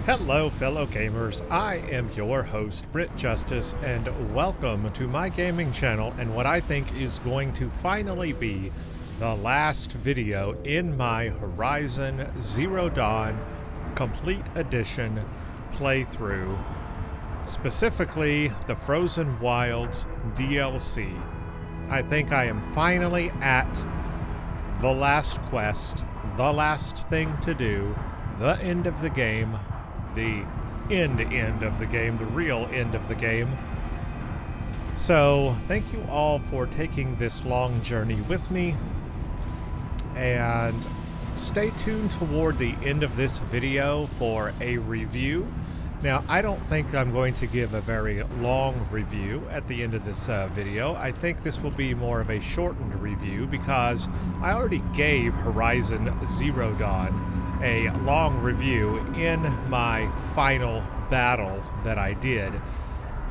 Hello fellow gamers, I am your host Britt Justice and welcome to my gaming channel and what I think is going to finally be the last video in my Horizon Zero Dawn Complete Edition playthrough, specifically the Frozen Wilds DLC. I think I am finally at the last quest, the last thing to do, the end of the game. The end of the game, the real end of the game. So thank you all for taking this long journey with me, and stay tuned toward the end of this video for a review. Now, I don't think I'm going to give a very long review at the end of this video. I think this will be more of a shortened review because I already gave Horizon Zero Dawn a long review in my final battle that I did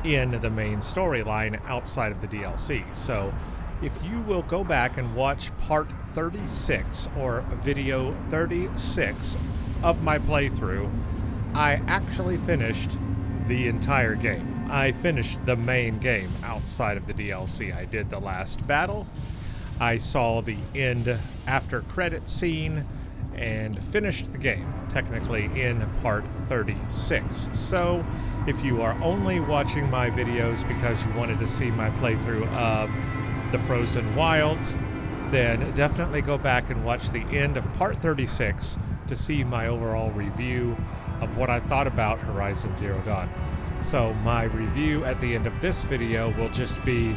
in the main storyline outside of the DLC. So if you will go back and watch part 36 or video 36 of my playthrough, I actually finished the entire game. I finished the main game outside of the DLC. I did the last battle, I saw the end after credit scene, and finished the game, technically, in part 36. So, if you are only watching my videos because you wanted to see my playthrough of the Frozen Wilds, then definitely go back and watch the end of part 36 to see my overall review of what I thought about Horizon Zero Dawn. So, my review at the end of this video will just be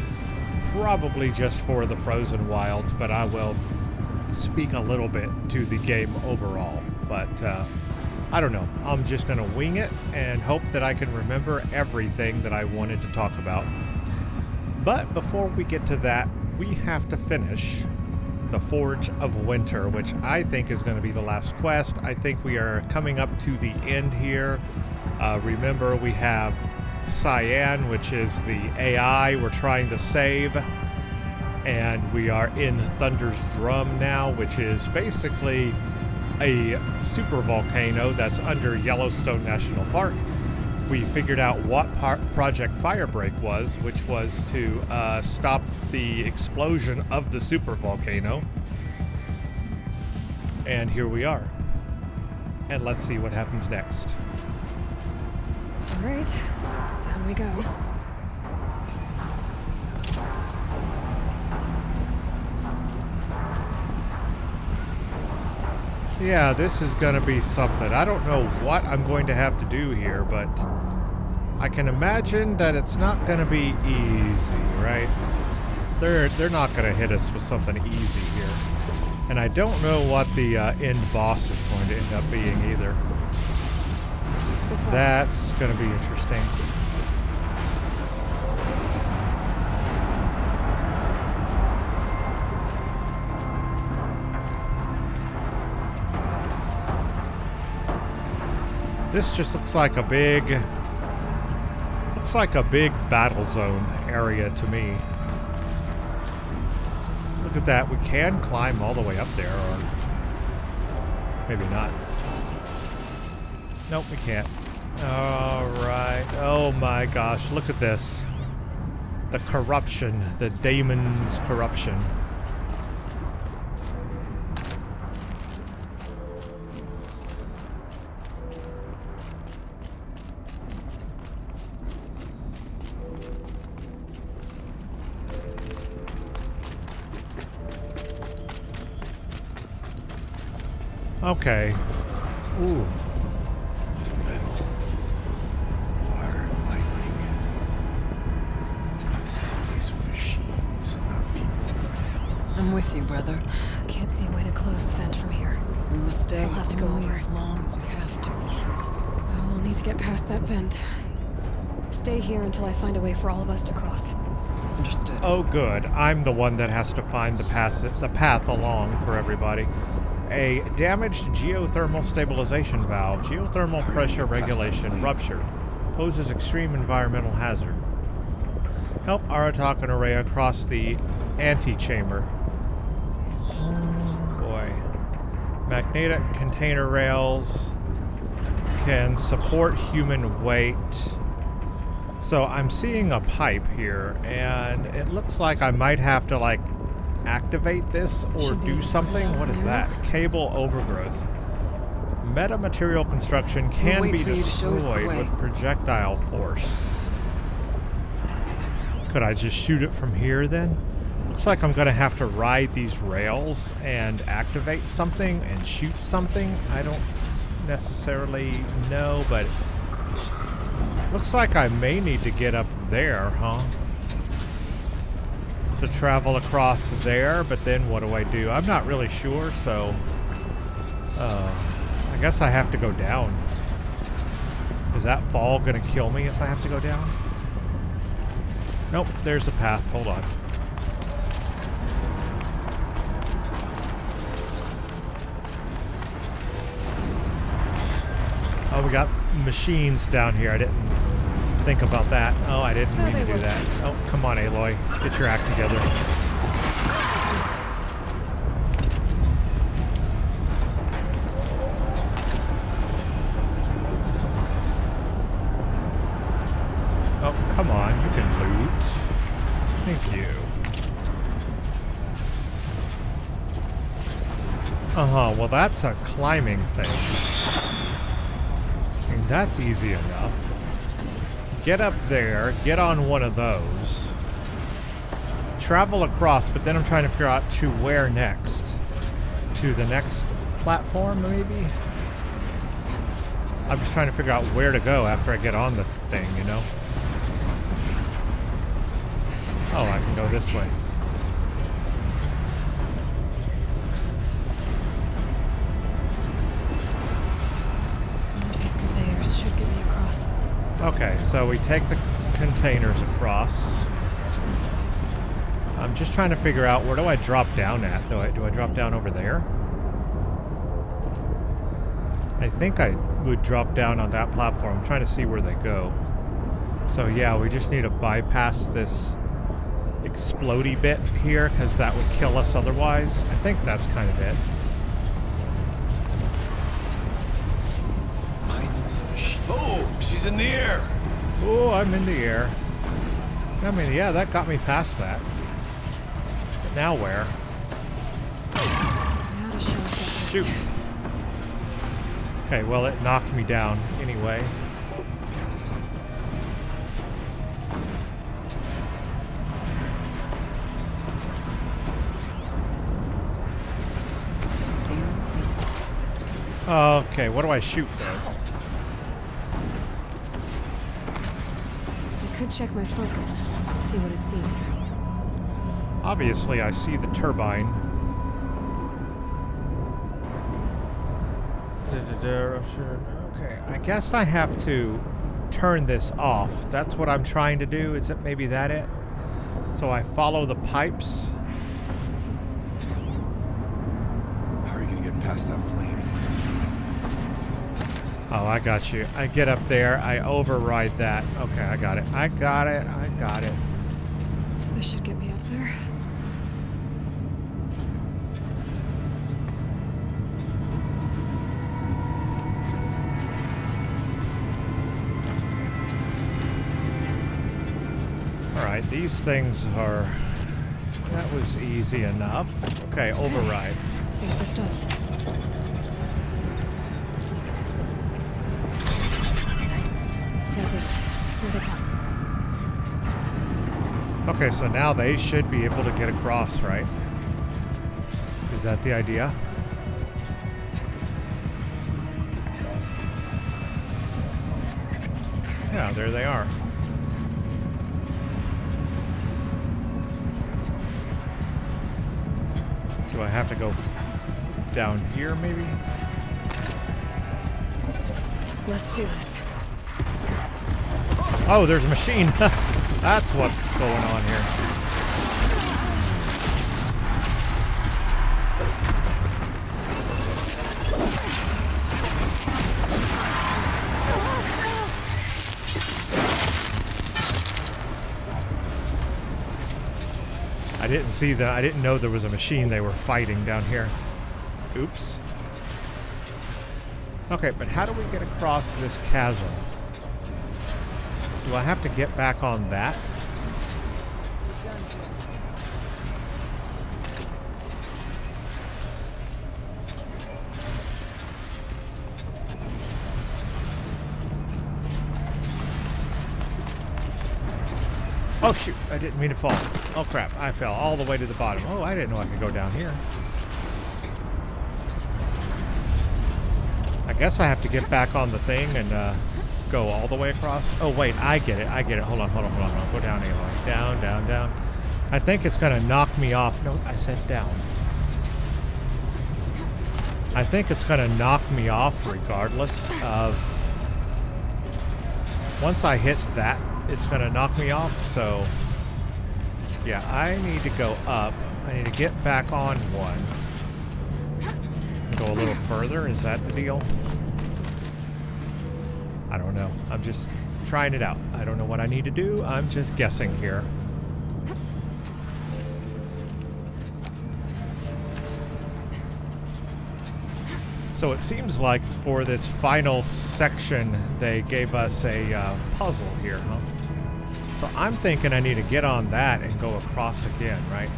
probably just for the Frozen Wilds, but I will speak a little bit to the game overall, but I don't know. I'm just going to wing it and hope that I can remember everything that I wanted to talk about. But before we get to that, we have to finish the Forge of Winter, which I think is going to be the last quest. I think we are coming up to the end here. Remember, we have CYAN, which is the AI we're trying to save. And we are in Thunder's Drum now, which is basically a super volcano that's under Yellowstone National Park. We figured out what Project Firebreak was, which was to stop the explosion of the super volcano. And here we are. And let's see what happens next. All right, down we go. Yeah, this is going to be something. I don't know what I'm going to have to do here, but I can imagine that it's not going to be easy, right? They're not going to hit us with something easy here. And I don't know what the end boss is going to end up being either. That's going to be interesting. This just looks like a big battle zone area to me. Look at that. We can climb all the way up there, or maybe not. Nope, we can't. All right. Oh my gosh, look at this. The corruption, the daemon's corruption. Okay. Ooh. Metal. Fire and lightning. This is a place for machines, not people. I'm with you, brother. Can't see a way to close the vent from here. We will stay I'll have to go only over. as long as we have to. Well, we'll need to get past that vent. Stay here until I find a way for all of us to cross. Understood. Oh, good. I'm the one that has to find the path along for everybody. A damaged geothermal stabilization valve. Geothermal pressure regulation ruptured. Poses extreme environmental hazard. Help Aratak and Araya cross the antechamber. Oh boy. Magnetic container rails. can support human weight. So I'm seeing a pipe here, and it looks like I might have to, like, activate this or do something. What is that? Cable overgrowth. Metamaterial construction can be destroyed with projectile force. Could I just shoot it from here then? Looks like I'm gonna have to ride these rails and activate something and shoot something. I don't necessarily know, but looks like I may need to get up there, huh? To travel across there, but then what do I do? I'm not really sure, so I guess I have to go down. Is that fall gonna kill me if I have to go down? Nope, there's a path. Hold on. Oh, we got machines down here. I didn't think about that. Oh, I didn't mean to do that. Oh, come on, Aloy. Get your act together. Oh, come on. You can loot. Thank you. Uh-huh. Well, that's a climbing thing. I mean, that's easy enough. Get up there, get on one of those, travel across, but then I'm trying to figure out to where next. To the next platform, maybe? I'm just trying to figure out where to go after I get on the thing, you know? Oh, I can go this way. These conveyors should get me across. Okay, so we take the containers across. I'm just trying to figure out where do I drop down at? Do I drop down over there? I think I would drop down on that platform. I'm trying to see where they go. So yeah, we just need to bypass this explodey bit here because that would kill us otherwise. I think that's kind of it. Mindless machine. Oh, she's in the air. Oh, I'm in the air. I mean, yeah, that got me past that. But now where? Now to show Shoot. Okay, well, it knocked me down anyway. Okay, what do I shoot though? I could check my focus, see what it sees. Obviously, I see the turbine. Okay, I guess I have to turn this off. That's what I'm trying to do. Is it maybe that it? So I follow the pipes. How are you gonna get past that flame? Oh, I got you. I get up there. I override that. Okay, I got it. I got it. I got it. This should get me up there. Alright, these things are... That was easy enough. Okay, override. Let's see what this does. That did it. Here they come. Okay, so now they should be able to get across, right? Is that the idea? Yeah, there they are. Do I have to go down here, maybe? Let's do this. Oh, there's a machine. That's what's going on here. I didn't know there was a machine they were fighting down here. Oops. Okay, but how do we get across this chasm? Do I have to get back on that? Oh shoot, I didn't mean to fall. Oh crap, I fell all the way to the bottom. Oh, I didn't know I could go down here. I guess I have to get back on the thing and go all the way across. Oh wait, I get it. Hold on. Go down anyway. Down, down, down. I think it's gonna knock me off. No, I said down. I think it's gonna knock me off regardless of... Once I hit that, it's gonna knock me off, so... Yeah, I need to go up. I need to get back on one. Go a little further, is that the deal? I don't know. I'm just trying it out. I don't know what I need to do. I'm just guessing here. So it seems like for this final section, they gave us a puzzle here, huh? So I'm thinking I need to get on that and go across again, right?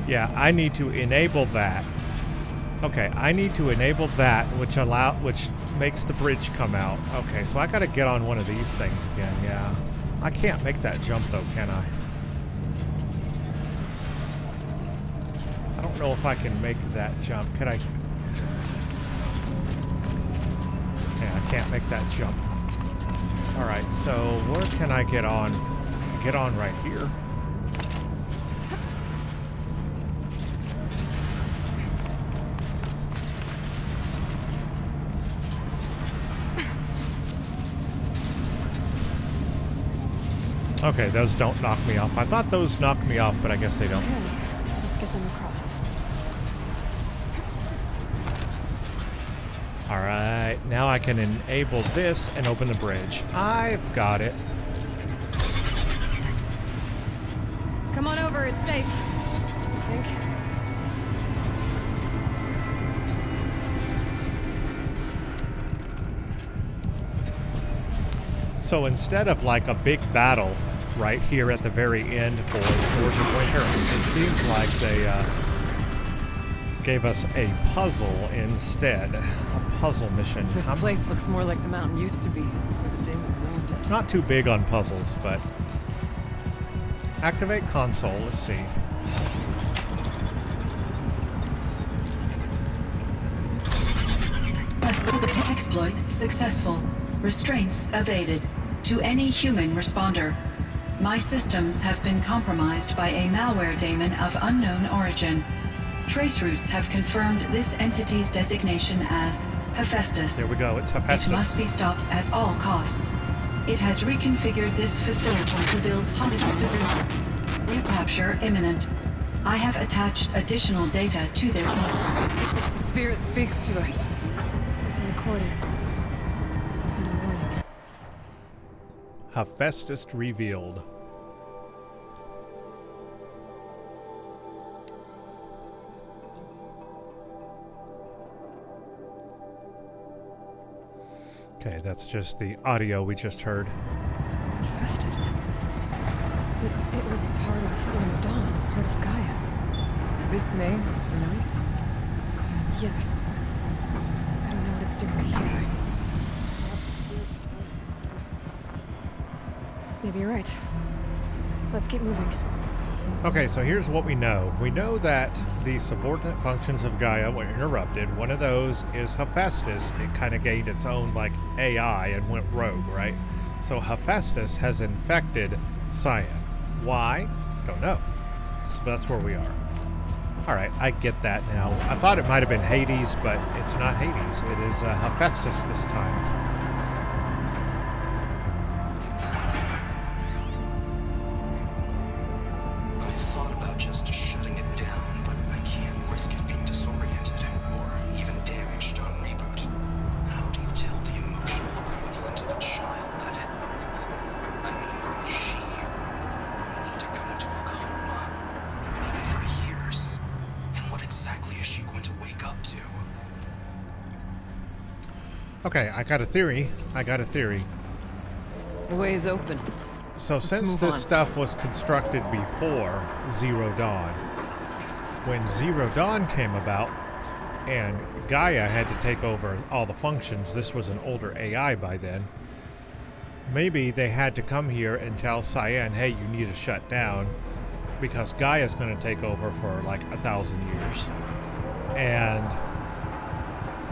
Yeah, I need to enable that. Okay, I need to enable that, which makes the bridge come out. Okay, so I gotta get on one of these things again, yeah. I can't make that jump though, can I? I don't know if I can make that jump. Can I? Yeah, I can't make that jump. Alright, so where can I get on? Get on right here. Okay, those don't knock me off. I thought those knocked me off, but I guess they don't. Okay, let's get them across. Alright, now I can enable this and open the bridge. I've got it. Come on over, it's safe. I think. So instead of like a big battle right here at the very end for Forge of Winter, it seems like they gave us a puzzle instead. A puzzle mission. This place looks more like the mountain used to be. The day we ruined it. Not too big on puzzles, but... Activate console, let's see. Exploit successful. Restraints evaded. To any human responder. My systems have been compromised by a malware daemon of unknown origin. Trace routes have confirmed this entity's designation as Hephaestus. There we go, it's Hephaestus. It must be stopped at all costs. It has reconfigured this facility to build hospitals. Recapture imminent. I have attached additional data to their file. The spirit speaks to us. It's a recording. And a warning. Hephaestus revealed. Okay, that's just the audio we just heard. Hephaestus. It was part of Solar Dawn, part of Gaia. This name is familiar. Yes. I don't know what it's doing here. Maybe you're right. Let's keep moving. Okay, so here's what we know. We know that the subordinate functions of Gaia were interrupted. One of those is Hephaestus. It kind of gained its own, like, AI and went rogue, right? So Hephaestus has infected CYAN. Why? Don't know. So that's where we are. Alright, I get that now. I thought it might have been Hades, but it's not Hades. It is Hephaestus this time. Okay, I got a theory. The way is open. So since move this on. stuff was constructed before Zero Dawn, when Zero Dawn came about and Gaia had to take over all the functions, this was an older AI by then, maybe they had to come here and tell CYAN, hey, you need to shut down because Gaia's going to take over for like 1,000 years.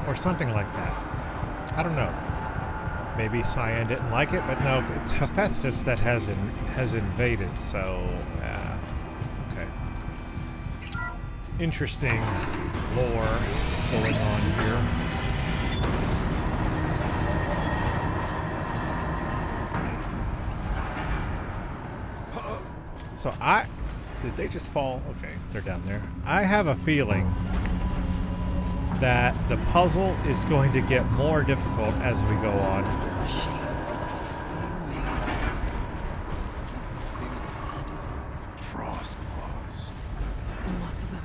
Or something like that. I don't know. Maybe CYAN didn't like it, but no, it's Hephaestus that has invaded, so, okay. Interesting lore going on here. So did they just fall? Okay, they're down there. I have a feeling that the puzzle is going to get more difficult as we go on. Frost claws. And lots of them.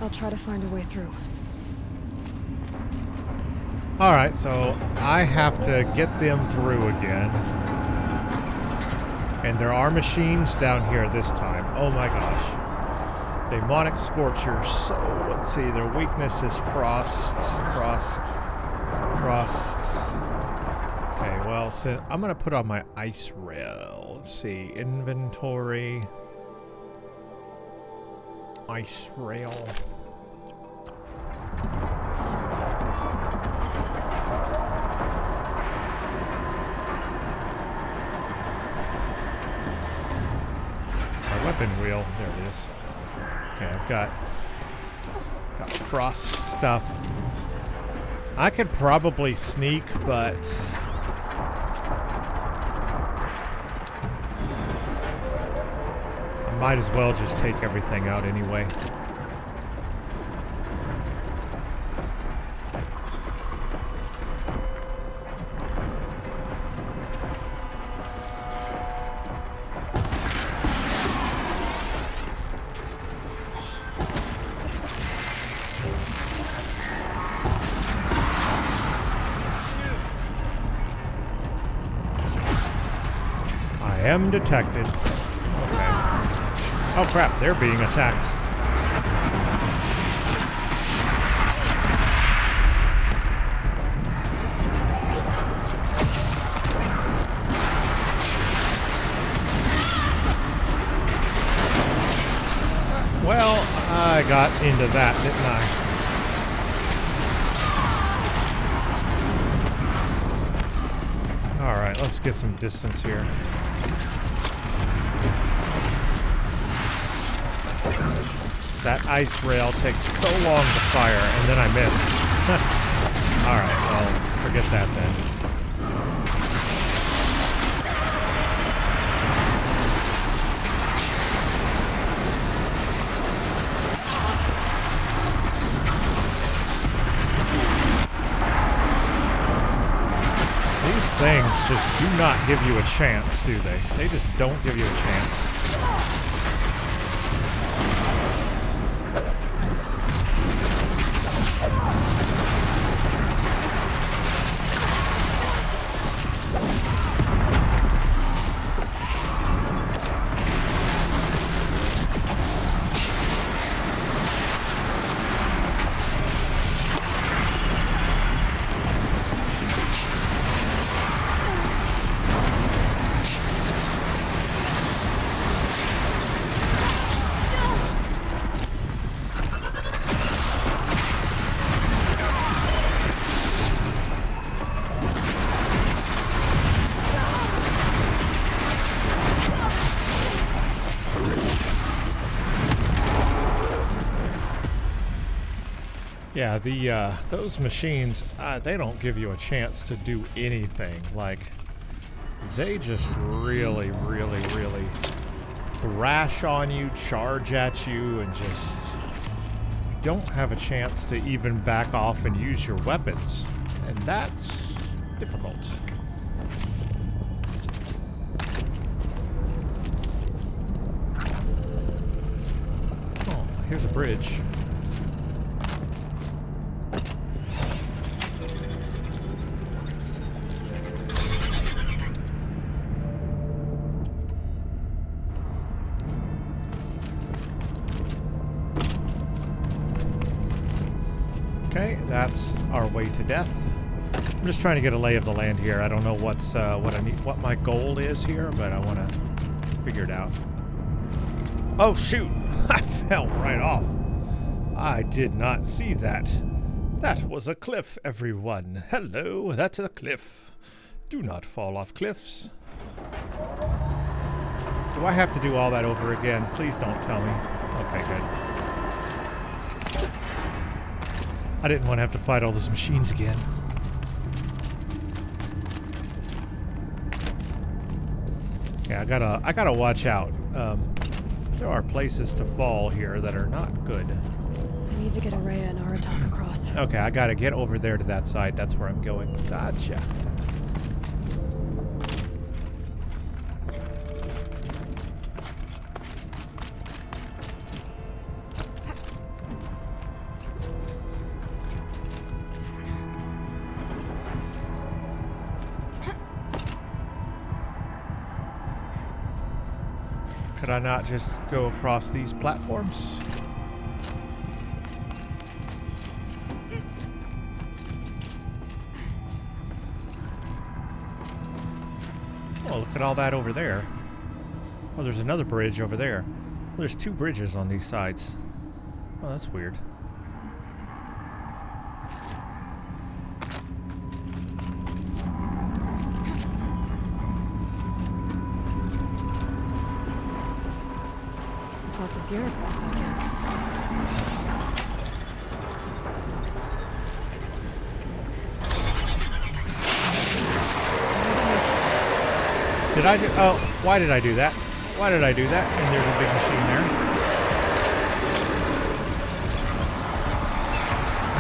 I'll try to find a way through. Alright, so I have to get them through again. And there are machines down here this time. Oh my gosh. Demonic Scorchers. So, let's see. Their weakness is frost. Okay, well, so I'm going to put on my ice rail. Let's see. Inventory. Ice rail. My weapon wheel. There it is. Okay, I've got frost stuff. I could probably sneak, but I might as well just take everything out anyway. I am detected. Okay. Oh crap, they're being attacked. Well, I got into that, didn't I? Alright, let's get some distance here. That ice rail takes so long to fire, and then I missed. Alright, well, forget that then. These things just do not give you a chance, do they? They just don't give you a chance. Yeah, those machines, they don't give you a chance to do anything. Like, they just really, really, really thrash on you, charge at you, and just don't have a chance to even back off and use your weapons. And that's difficult. Oh, here's a bridge. Okay, that's our way to death. I'm just trying to get a lay of the land here. I don't know what's what my goal is here, but I want to figure it out. Oh shoot! I fell right off. I did not see that. That was a cliff, everyone. Hello, that's a cliff. Do not fall off cliffs. Do I have to do all that over again? Please don't tell me. Okay, good. I didn't want to have to fight all those machines again. Yeah, I gotta watch out. There are places to fall here that are not good. I need to get Araya and Aratak across. Okay, I gotta get over there to that side. That's where I'm going. Gotcha. Could I not just go across these platforms? Oh, look at all that over there. Oh, there's another bridge over there. Well, there's two bridges on these sides. Oh, that's weird. Lots of gear across that gap. Did I do? Oh, why did I do that? Why did I do that? And there's a big machine there.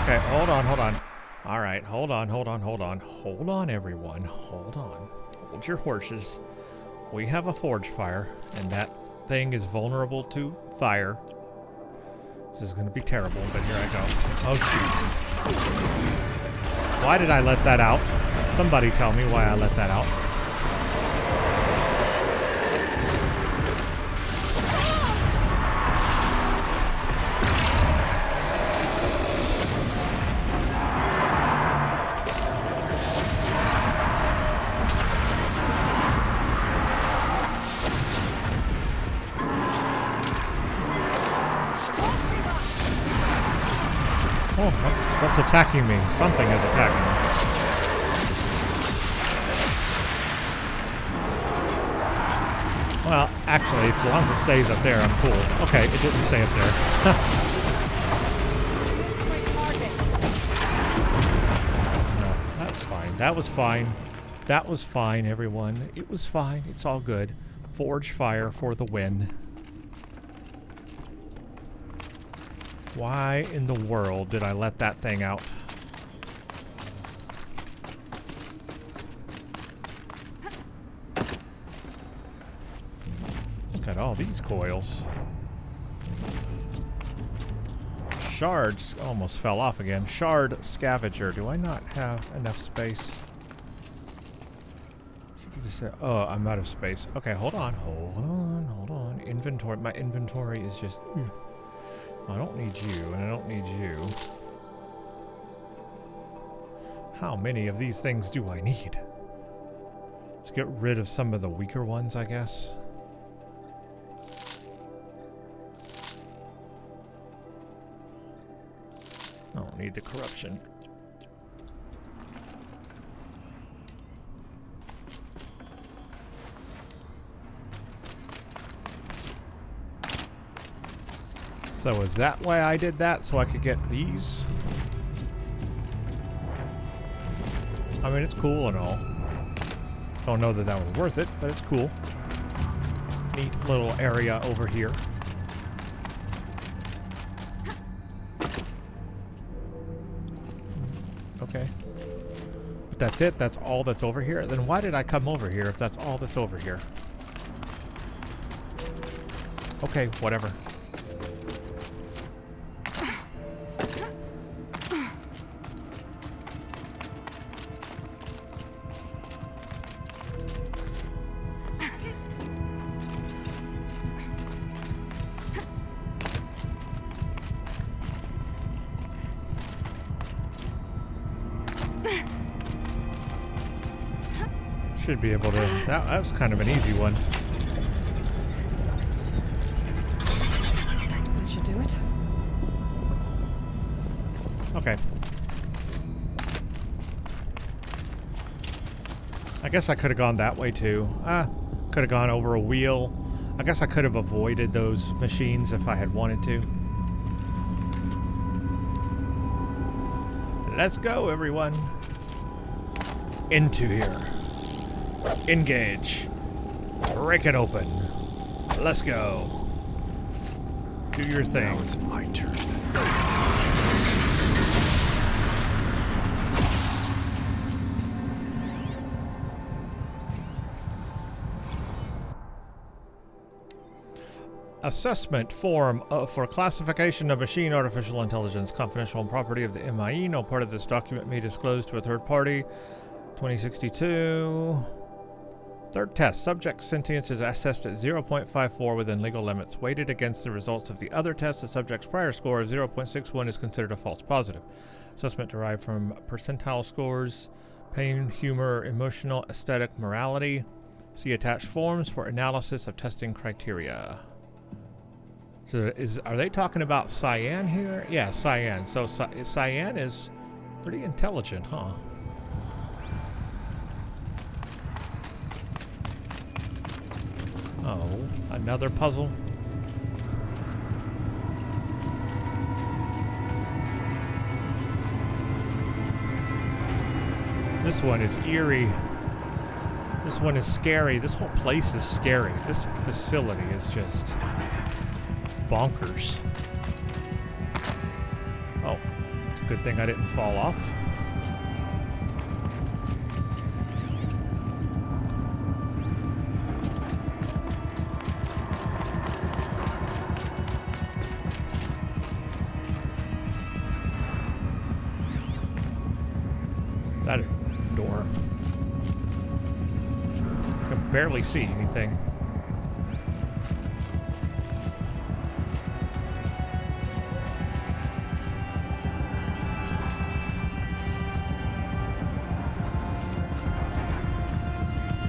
Okay, hold on, hold on. All right, hold on, hold on, hold on. Hold on, everyone. Hold on. Hold your horses. We have a forge fire, and that thing is vulnerable to fire. This is going to be terrible, but here I go. Oh, shoot. Why did I let that out? Somebody tell me why I let that out. Oh, what's attacking me? Something is attacking me. Well, actually, as long as it stays up there, I'm cool. Okay, it didn't stay up there. No, that's fine. That was fine. That was fine, everyone. It was fine. It's all good. Forge fire for the win. Why in the world did I let that thing out? Look at all these coils. Shards almost fell off again. Shard scavenger. Do I not have enough space? Oh, I'm out of space. Okay, hold on. Hold on. Hold on. Inventory. My inventory is just... I don't need you, and I don't need you. How many of these things do I need? Let's get rid of some of the weaker ones, I guess. I don't need the corruption. So is that why I did that? So I could get these? I mean, it's cool and all. Don't know that that was worth it, but it's cool. Neat little area over here. Okay. But that's it? That's all that's over here? Then why did I come over here if that's all that's over here? Okay, whatever. Should be able to. That was kind of an easy one. That should do it. Okay. I guess I could have gone that way too. Could have gone over a wheel. I guess I could have avoided those machines if I had wanted to. Let's go, everyone. Into here. Engage. Break it open. Let's go. Do your thing. Now it's my turn. Assessment form for classification of machine artificial intelligence, confidential and property of the MIE. No part of this document may be disclosed to a third party. 2062. Third test. Subject sentience is assessed at 0.54 within legal limits. Weighted against the results of the other test, the subject's prior score of 0.61 is considered a false positive. Assessment derived from percentile scores, pain, humor, emotional, aesthetic, morality. See attached forms for analysis of testing criteria. So are they talking about CYAN here? Yeah, CYAN. So CYAN is pretty intelligent, huh? Oh, another puzzle? This one is eerie. This one is scary. This whole place is scary. This facility is just bonkers. Oh, it's a good thing I didn't fall off. That door. I can barely see anything.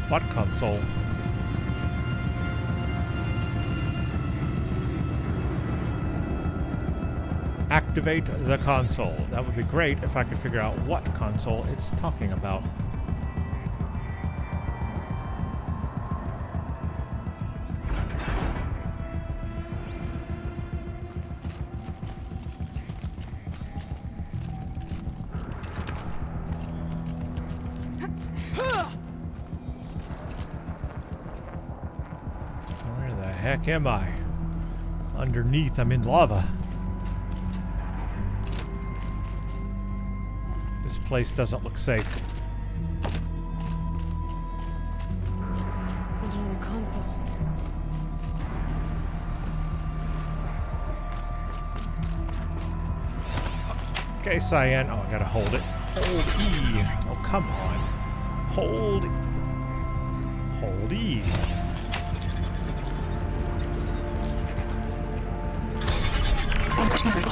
What console? Activate the console. That would be great if I could figure out what console it's talking about. Where the heck am I? Underneath, I'm in lava. This place doesn't look safe. And another console. Okay, CYAN. Oh, I gotta hold it. Hold E. Oh, come on. Hold. Hold E.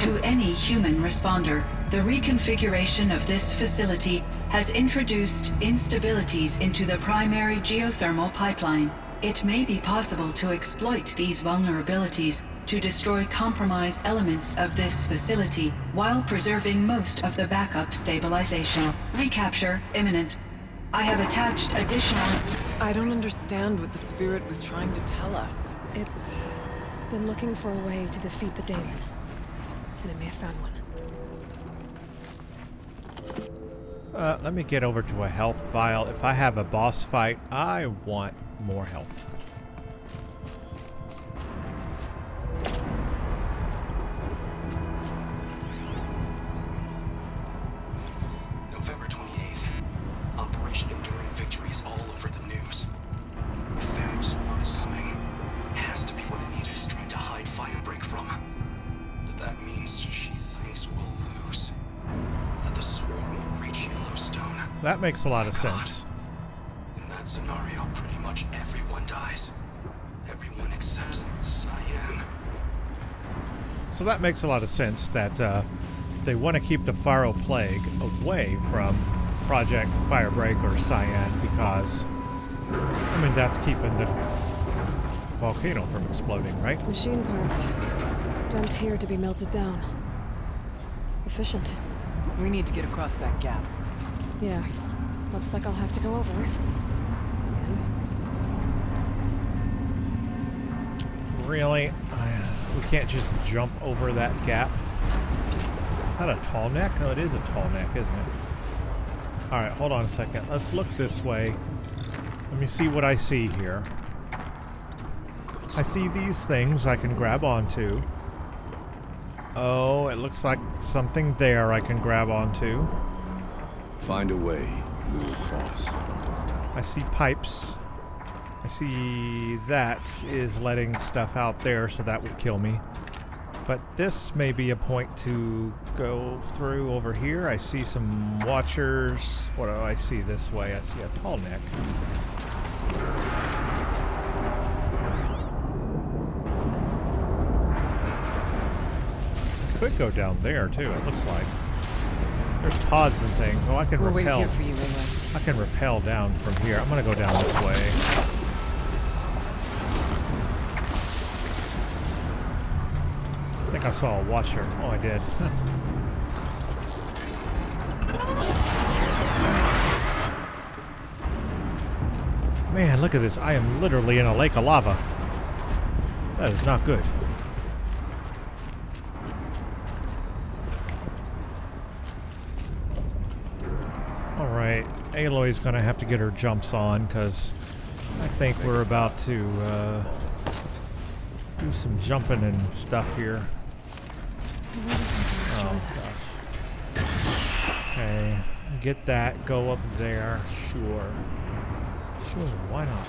To any human responder, the reconfiguration of this facility has introduced instabilities into the primary geothermal pipeline. It may be possible to exploit these vulnerabilities to destroy compromised elements of this facility while preserving most of the backup stabilization. Recapture imminent. I have attached additional... I don't understand what the spirit was trying to tell us. It's been looking for a way to defeat the daemon. And it may have found one. Let me get over to a health vial. If I have a boss fight, I want more health. November 28th. Operation Enduring Victory is all over the news. The Phantom Swarm is coming. It has to be what Anita is trying to hide Firebreak from. But that means she thinks we'll lose. That the Swarm will reach Yellowstone. That makes a lot of sense. In that scenario, pretty much everyone dies. Everyone except CYAN. So that makes a lot of sense that they want to keep the Pharo Plague away from Project Firebreak or CYAN because I mean, that's keeping the volcano from exploding, right? Machine parts. Dumped here to be melted down. Efficient. We need to get across that gap. Yeah. Looks like I'll have to go over. Really? We can't just jump over that gap? Is that a tall neck? Oh, it is a tall neck, isn't it? Alright, hold on a second. Let's look this way. Let me see what I see here. I see these things I can grab onto. Oh, it looks like something there I can grab onto. Find a way, move across. I see pipes. I see that is letting stuff out there, so that would kill me. But this may be a point to go through over here. I see some watchers. What do I see this way? I see a tall neck. Could go down there too, it looks like. There's pods and things. Oh, I can We'll rappel. wait here for you, Aloy. I can rappel down from here. I'm gonna go down this way. I think I saw a watcher. Oh, I did. Man, look at this. I am literally in a lake of lava. That is not good. Alright, Aloy's gonna have to get her jumps on, because I think we're about to do some jumping and stuff here. Oh, gosh. Okay, get that, go up there, sure. Sure, why not?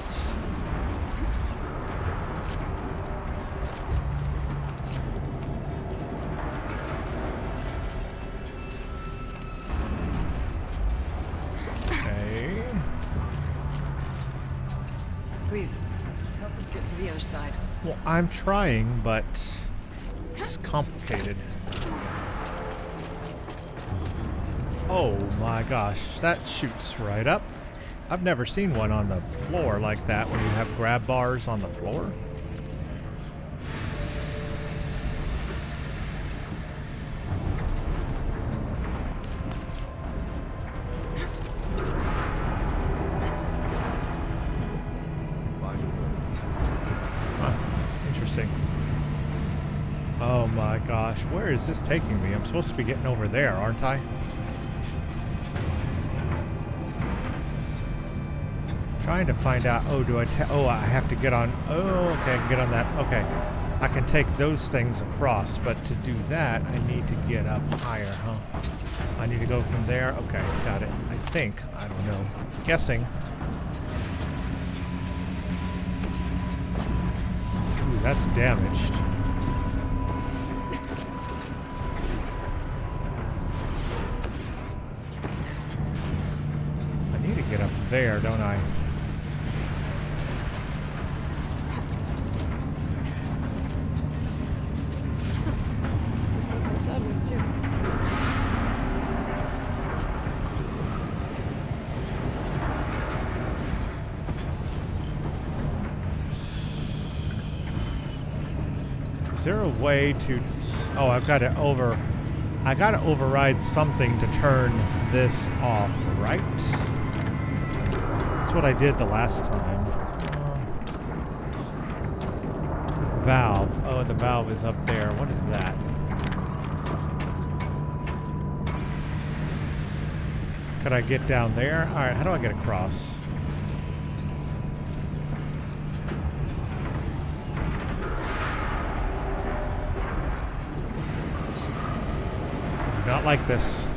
Okay. Please, help us get to the other side. Well, I'm trying, but it's complicated. Oh my gosh, that shoots right up. I've never seen one on the floor like that when you have grab bars on the floor. Huh, interesting. Oh my gosh, where is this taking me? I'm supposed to be getting over there, aren't I? Trying to find out. Oh, oh, I have to get on. Oh, okay, I can get on that. Okay, I can take those things across, but to do that, I need to get up higher, huh? I need to go from there. Okay, got it. I think. I don't know. Guessing. Ooh, that's damaged. I need to get up there, don't I? Is there a way to... Oh, I gotta override something to turn this off, right? That's what I did the last time. Valve. Oh, the valve is up there. What is that? Could I get down there? Alright, how do I get across? Not like this.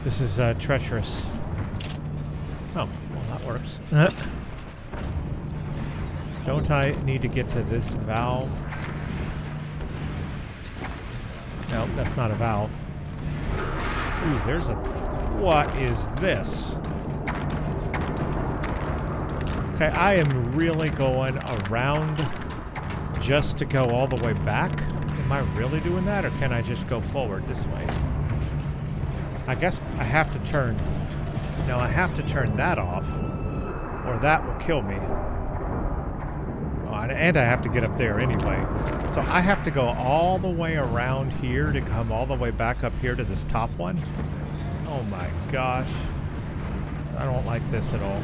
This is treacherous. Oh, well that works. Don't I need to get to this valve? No, that's not a valve. Ooh, there's a... What is this? Okay, I am really going around just to go all the way back? Am I really doing that, or can I just go forward this way? I guess I have to turn... No, I have to turn that off. or that will kill me. Oh, and I have to get up there anyway. So I have to go all the way around here to come all the way back up here to this top one. Oh my gosh. I don't like this at all.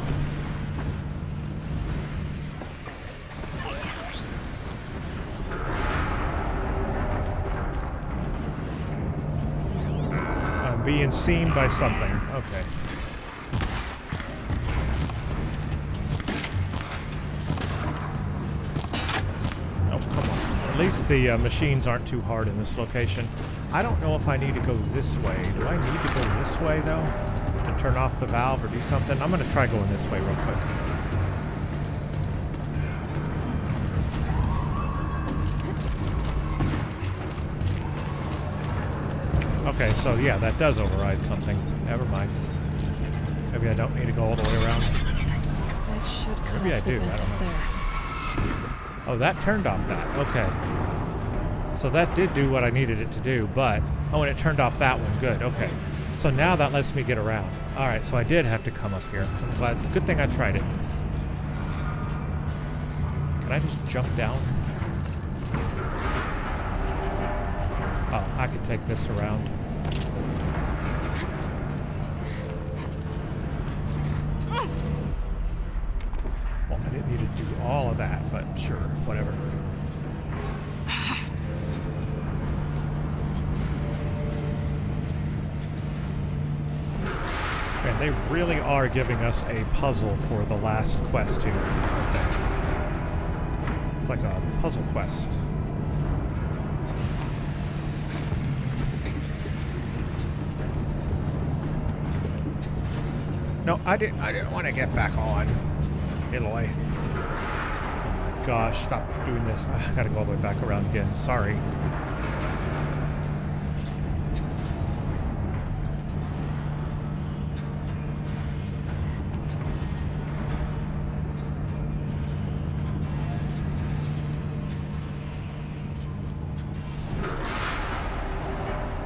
I'm being seen by something. Okay. At least the machines aren't too hard in this location. I don't know if I need to go this way. Do I need to go this way, though? To turn off the valve or do something? I'm going to try going this way real quick. Okay, so yeah, that does override something. Never mind. Maybe I don't need to go all the way around. That should cut Maybe I off the do. I vent don't know. there. Oh, that turned off that. Okay. So that did do what I needed it to do, but... Oh, and it turned off that one. Good. Okay. So now that lets me get around. Alright, so I did have to come up here. I'm glad. Good thing I tried it. Can I just jump down? Oh, I could take this around. Well, I didn't need to do all of that, but sure, whatever. Man, they really are giving us a puzzle for the last quest here, aren't they? It's like a puzzle quest. No, I didn't want to get back on. Eloy. Gosh, stop doing this. I gotta go all the way back around again. Sorry.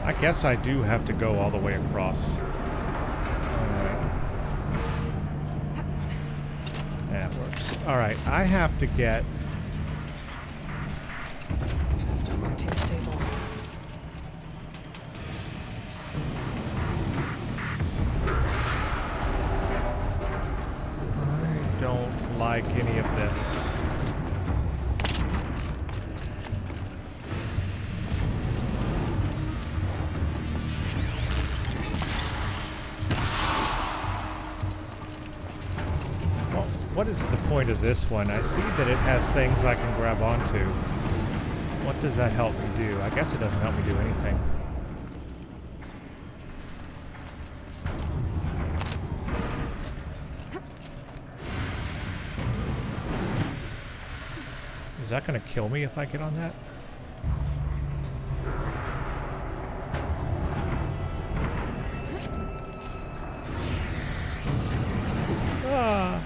I guess I do have to go all the way across. That works. Alright, I have to get... System not too stable. I don't like any of this. What is the point of this one? I see that it has things I can grab onto. What does that help me do? I guess it doesn't help me do anything. Is that going to kill me if I get on that? Ah.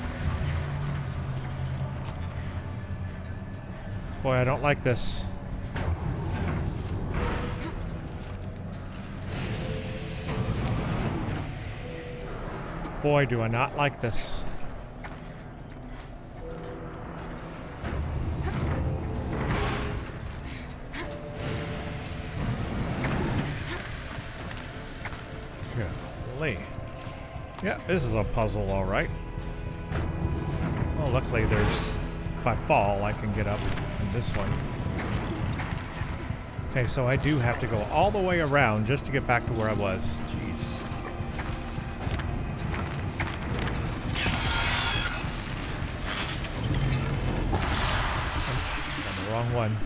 Boy, I don't like this. Boy, do I not like this. Golly. Yeah, this is a puzzle, all right. Well, luckily there's... If I fall, I can get up in this one. Okay, so I do have to go all the way around just to get back to where I was. Jeez. I'm the wrong one.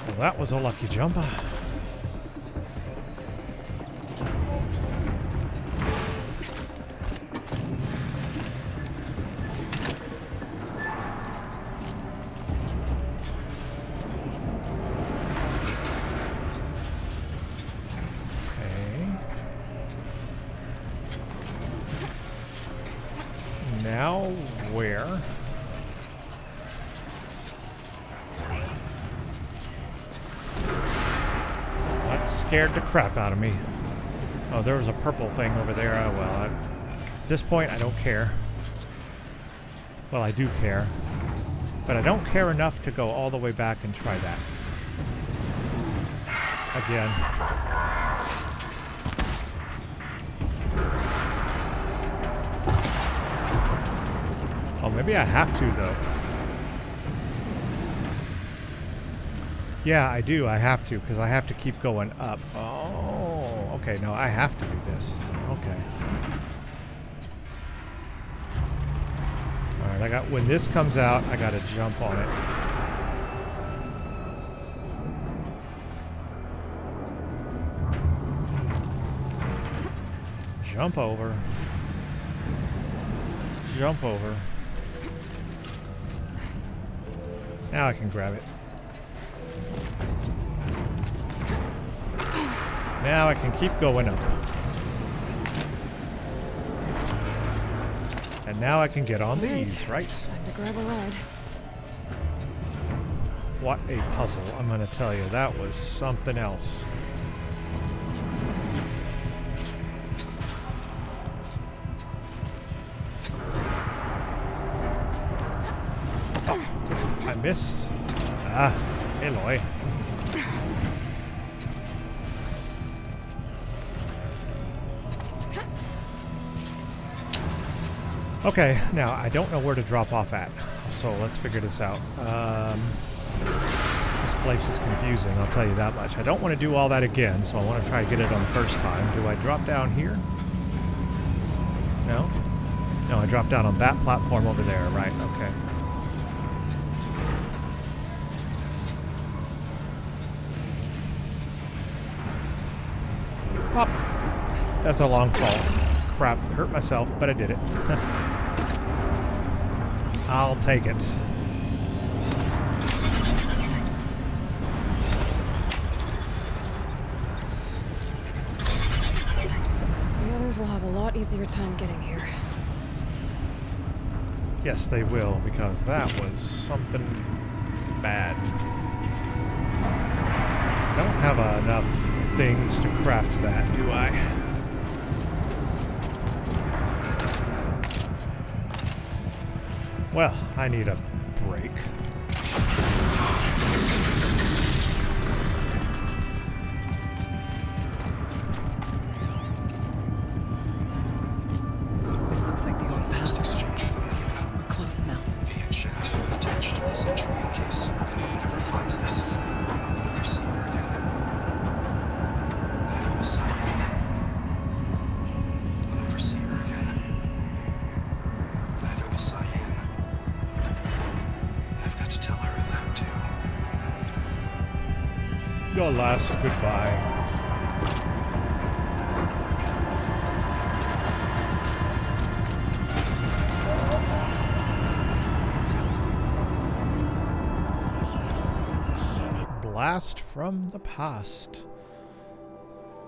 Well, that was a lucky jump. Now where? scared the crap out of me. Oh, there was a purple thing over there. Oh, well, at this point, I don't care. Well, I do care. But I don't care enough to go all the way back and try that. Again. Oh, maybe I have to, though. Yeah, I do. I have to, because I have to keep going up. Oh, okay. No, I have to do this. Okay. All right, when this comes out, I got to jump on it. Jump over. Jump over. Now I can grab it. Now I can keep going up. And now I can get on these, right? Time to grab a ride. What a puzzle, I'm gonna tell you. That was something else. Oh, I missed. Ah, Eloy. Okay, now I don't know where to drop off at, so let's figure this out. This place is confusing, I'll tell you that much. I don't want to do all that again, so I want to try to get it on the first time. Do I drop down here? No? No, I drop down on that platform over there, right, okay. Pop. That's a long fall. Crap, hurt myself, but I did it. I'll take it. The others will have a lot easier time getting here. Yes, they will, because that was something bad. I don't have enough things to craft that, do I? Well, I need a break. This looks like the old past exchange. We're close now. Via chat attached to this entry in case anyone ever finds this. We'll never see her again. Neither will CYAN. We'll never see her again. Neither will CYAN. I've got to tell her that too. Your last goodbye. Blast from the past.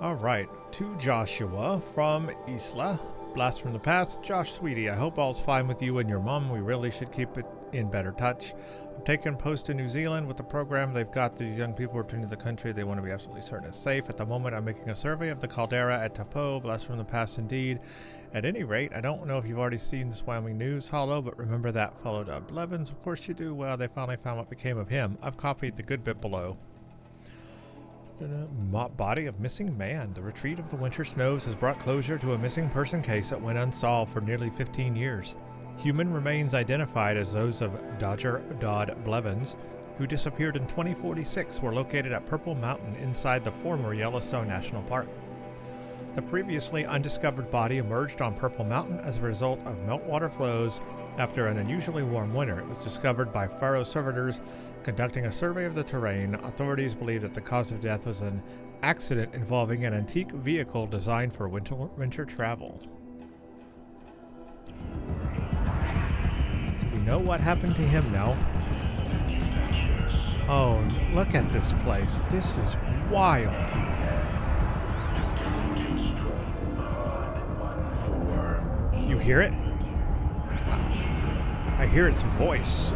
All right, to Joshua from Isla. Blast from the past. Josh, sweetie, I hope all's fine with you and your mom. We really should keep it in better touch. I'm taking post to New Zealand with the program they've got. These young people returning to the country. They want to be absolutely certain it's safe. At the moment, I'm making a survey of the caldera at Tapo. Blast from the past indeed. At any rate, I don't know if you've already seen this Wyoming news hollow, but remember that followed up Blevins. Of course you do. Well, they finally found what became of him. I've copied the good bit below. Body of missing man. The retreat of the winter snows has brought closure to a missing person case that went unsolved for nearly 15 years. Human remains identified as those of Dodger Dodd Blevins, who disappeared in 2046, were located at Purple Mountain inside the former Yellowstone National Park. The previously undiscovered body emerged on Purple Mountain as a result of meltwater flows after an unusually warm winter. It was discovered by Faro surveyors conducting a survey of the terrain. Authorities believe that the cause of death was an accident involving an antique vehicle designed for winter travel. So we know what happened to him now. Oh, look at this place. This is wild. You hear it? I hear its voice.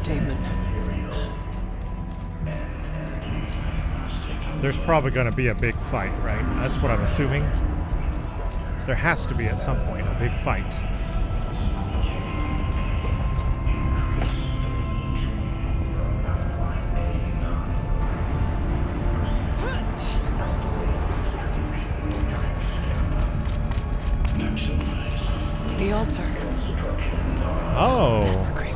Damon. There's probably going to be a big fight, right? That's what I'm assuming. There has to be at some point a big fight. The altar. Oh. Desecrated.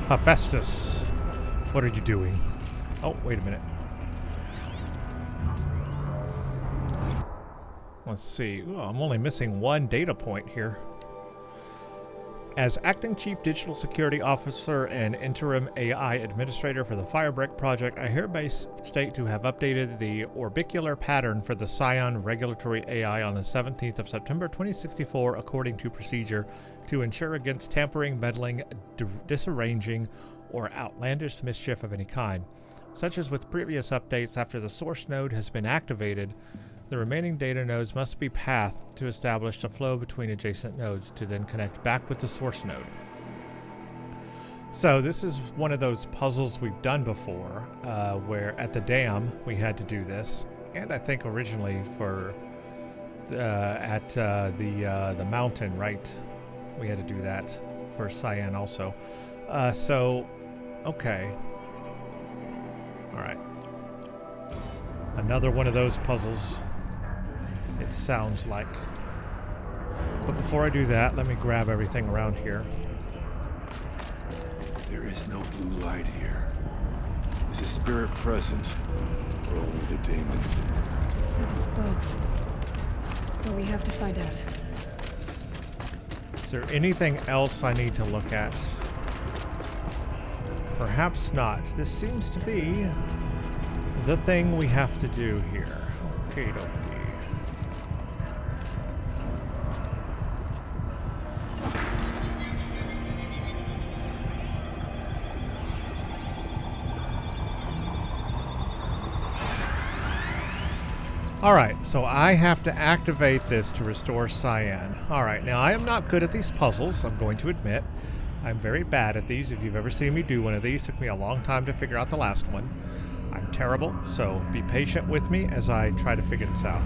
Hephaestus, what are you doing? Oh, wait a minute. Let's see. Ooh, I'm only missing one data point here. As Acting Chief Digital Security Officer and Interim AI Administrator for the Firebreak Project, I hereby state to have updated the orbicular pattern for the CYAN regulatory AI on the 17th of September 2064 according to procedure to ensure against tampering, meddling, disarranging, or outlandish mischief of any kind. Such as with previous updates, after the source node has been activated, the remaining data nodes must be pathed to establish a flow between adjacent nodes to then connect back with the source node. So this is one of those puzzles we've done before, where at the dam we had to do this, and I think originally for at the mountain, right? We had to do that for CYAN also. Okay. All right. Another one of those puzzles. It sounds like. But before I do that, let me grab everything around here. There is no blue light here. Is a spirit present, or only the daemon? It's both. But we have to find out. Is there anything else I need to look at? Perhaps not. This seems to be the thing we have to do here. Okay, dokie. Alright, so I have to activate this to restore CYAN. Alright, now I am not good at these puzzles, I'm going to admit. I'm very bad at these. If you've ever seen me do one of these, it took me a long time to figure out the last one. I'm terrible, so be patient with me as I try to figure this out.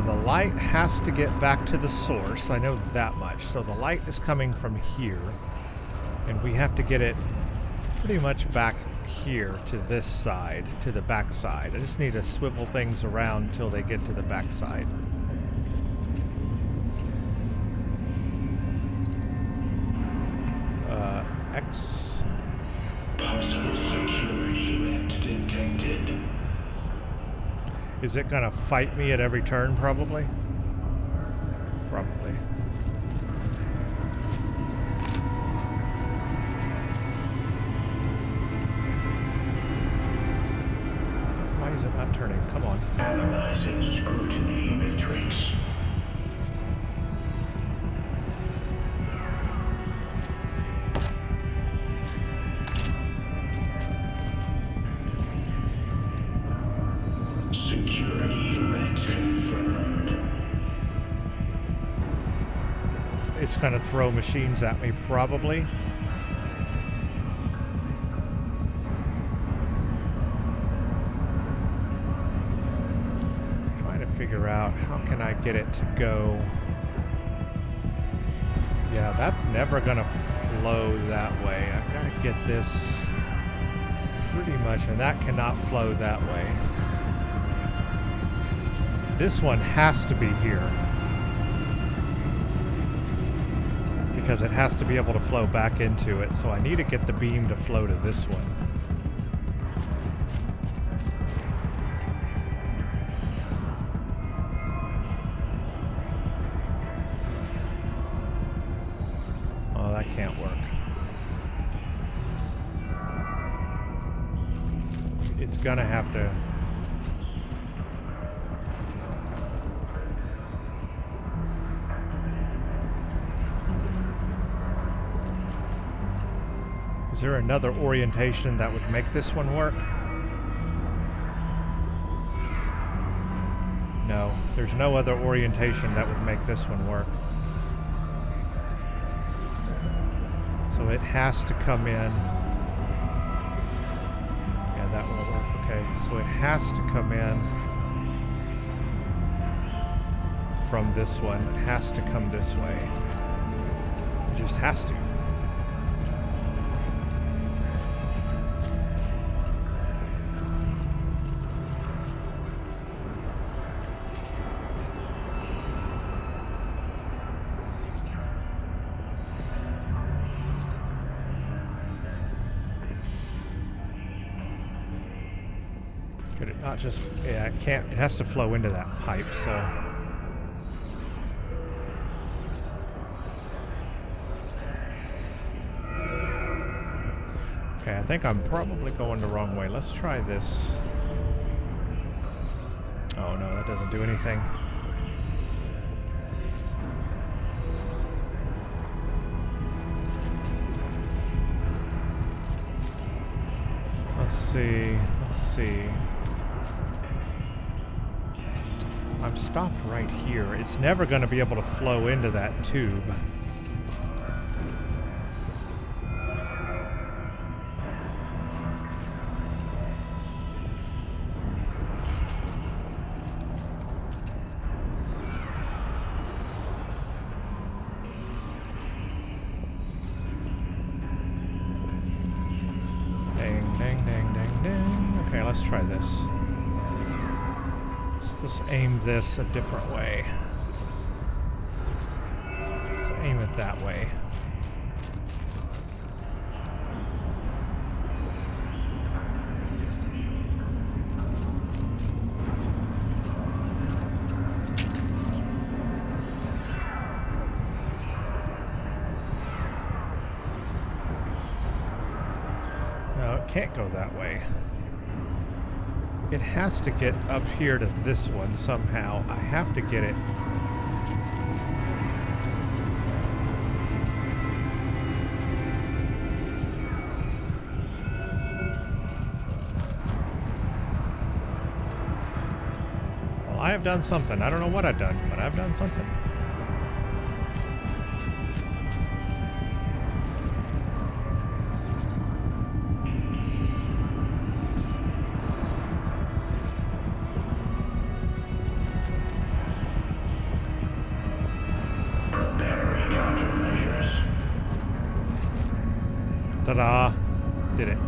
The light has to get back to the source, I know that much. So the light is coming from here, and we have to get it pretty much back here to this side, to the back side. I just need to swivel things around until they get to the back side. X. Possible security event detected. Is it gonna fight me at every turn, probably? Probably. Why is it not turning? Come on. Analyzing scrutiny matrix. Security threat confirmed. It's gonna throw machines at me, probably. Trying to figure out how can I get it to go. Yeah, that's never gonna flow that way. I've got to get this pretty much, and that cannot flow that way. This one has to be here, because it has to be able to flow back into it, so I need to get the beam to flow to this one. Oh, that can't work. It's gonna have to... Is there another orientation that would make this one work? No, there's no other orientation that would make this one work. So it has to come in. Yeah, that won't work. Okay, so it has to come in from this one. It has to come this way. It just has to. Could it not just... Yeah, it can't... It has to flow into that pipe, so... Okay, I think I'm probably going the wrong way. Let's try this. Oh no, that doesn't do anything. Let's see. Let's see. I'm stopped right here. It's never going to be able to flow into that tube. Dang, dang, dang, dang, dang. Okay, let's try this. Let's aim this a different way. Let's aim it that way. No, it can't go that way. It has to get up here to this one somehow. I have to get it. Well, I have done something. I don't know what I've done, but I've done something. Ta-da! Did it.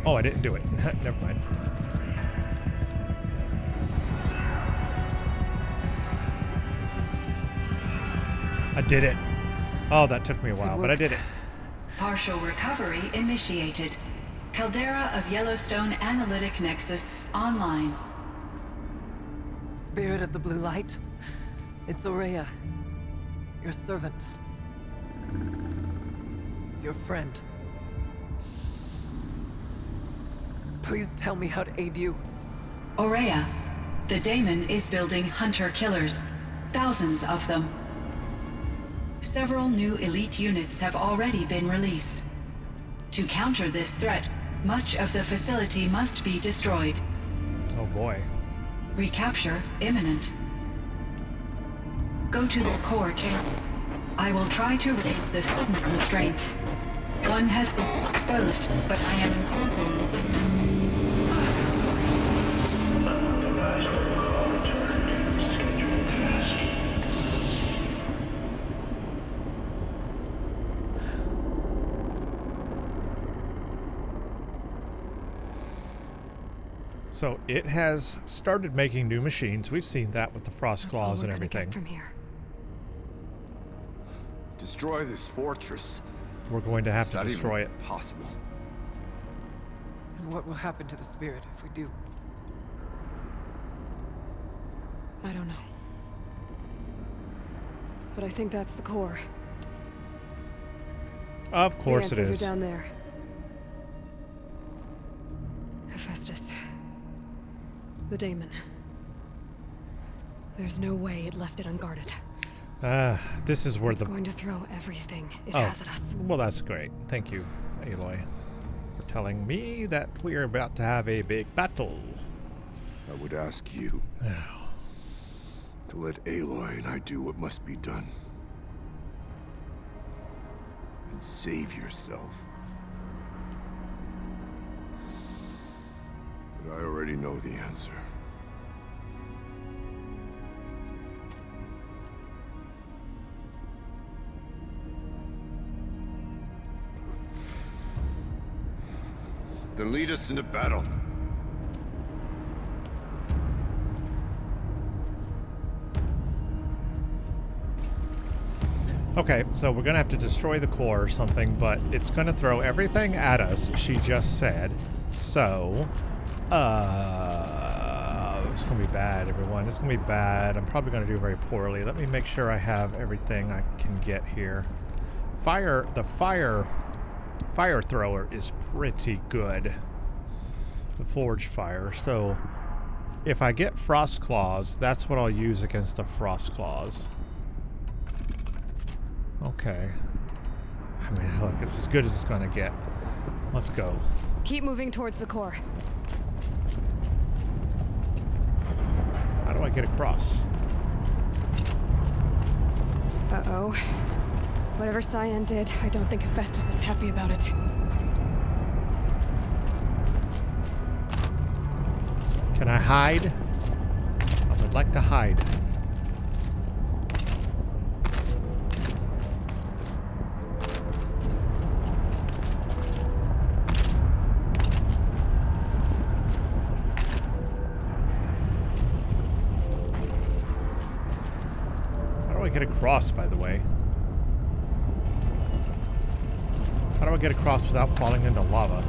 Oh, I didn't do it. Never mind. I did it. Oh, that took me a while, but I did it. Partial recovery initiated. Caldera of Yellowstone Analytic Nexus online. Spirit of the blue light. It's Aurea. Your servant. Your friend. Please tell me how to aid you. Aurea, the daemon is building hunter-killers. Thousands of them. Several new elite units have already been released. To counter this threat, much of the facility must be destroyed. Oh boy. Recapture imminent. Go to the core camp. I will try to raise the sudden constraints. One has been exposed, but I am incorporating this. Unauthorized protocol returned. Scheduled task. So it has started making new machines. We've seen that with the frost That's all claws we're and gonna get everything. from here. Destroy this fortress. We're going to have Is to that destroy even it. possible? And what will happen to the spirit if we do? I don't know. But I think that's the core. Of course the it answers is. are down there. Hephaestus. The daemon. There's no way it left it unguarded. This is where It's the... going to throw everything it Oh, has at us. well, that's great. Thank you, Aloy, for telling me that we are about to have a big battle. I would ask you to let Aloy and I do what must be done. and save yourself. But I already know the answer. Then lead us into battle. Okay, so we're gonna have to destroy the core or something, but it's gonna throw everything at us, she just said. So, it's gonna be bad, everyone. It's gonna be bad. I'm probably gonna do very poorly. Let me make sure I have everything I can get here. The fire thrower is pretty good. The forge fire. So, if I get frost claws, that's what I'll use against the frost claws. Okay. I mean, look, it's as good as it's gonna get. Let's go. Keep moving towards the core. How do I get across? Uh-oh. Whatever CYAN did, I don't think Hephaestus is happy about it. Can I hide? I would like to hide. Get across, by the way. How do I get across without falling into lava?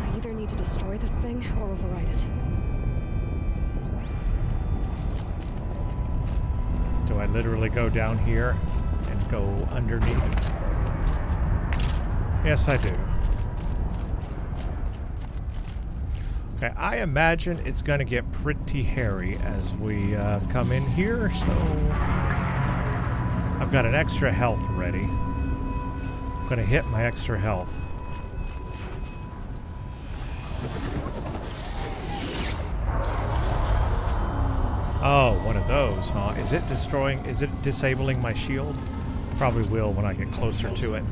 I either need to destroy this thing or override it. Do I literally go down here and go underneath? Yes, I do. Okay, I imagine it's going to get pretty hairy as we come in here, so I've got an extra health ready. I'm going to hit my extra health. Oh, one of those, huh? Is it disabling my shield? Probably will when I get closer to it.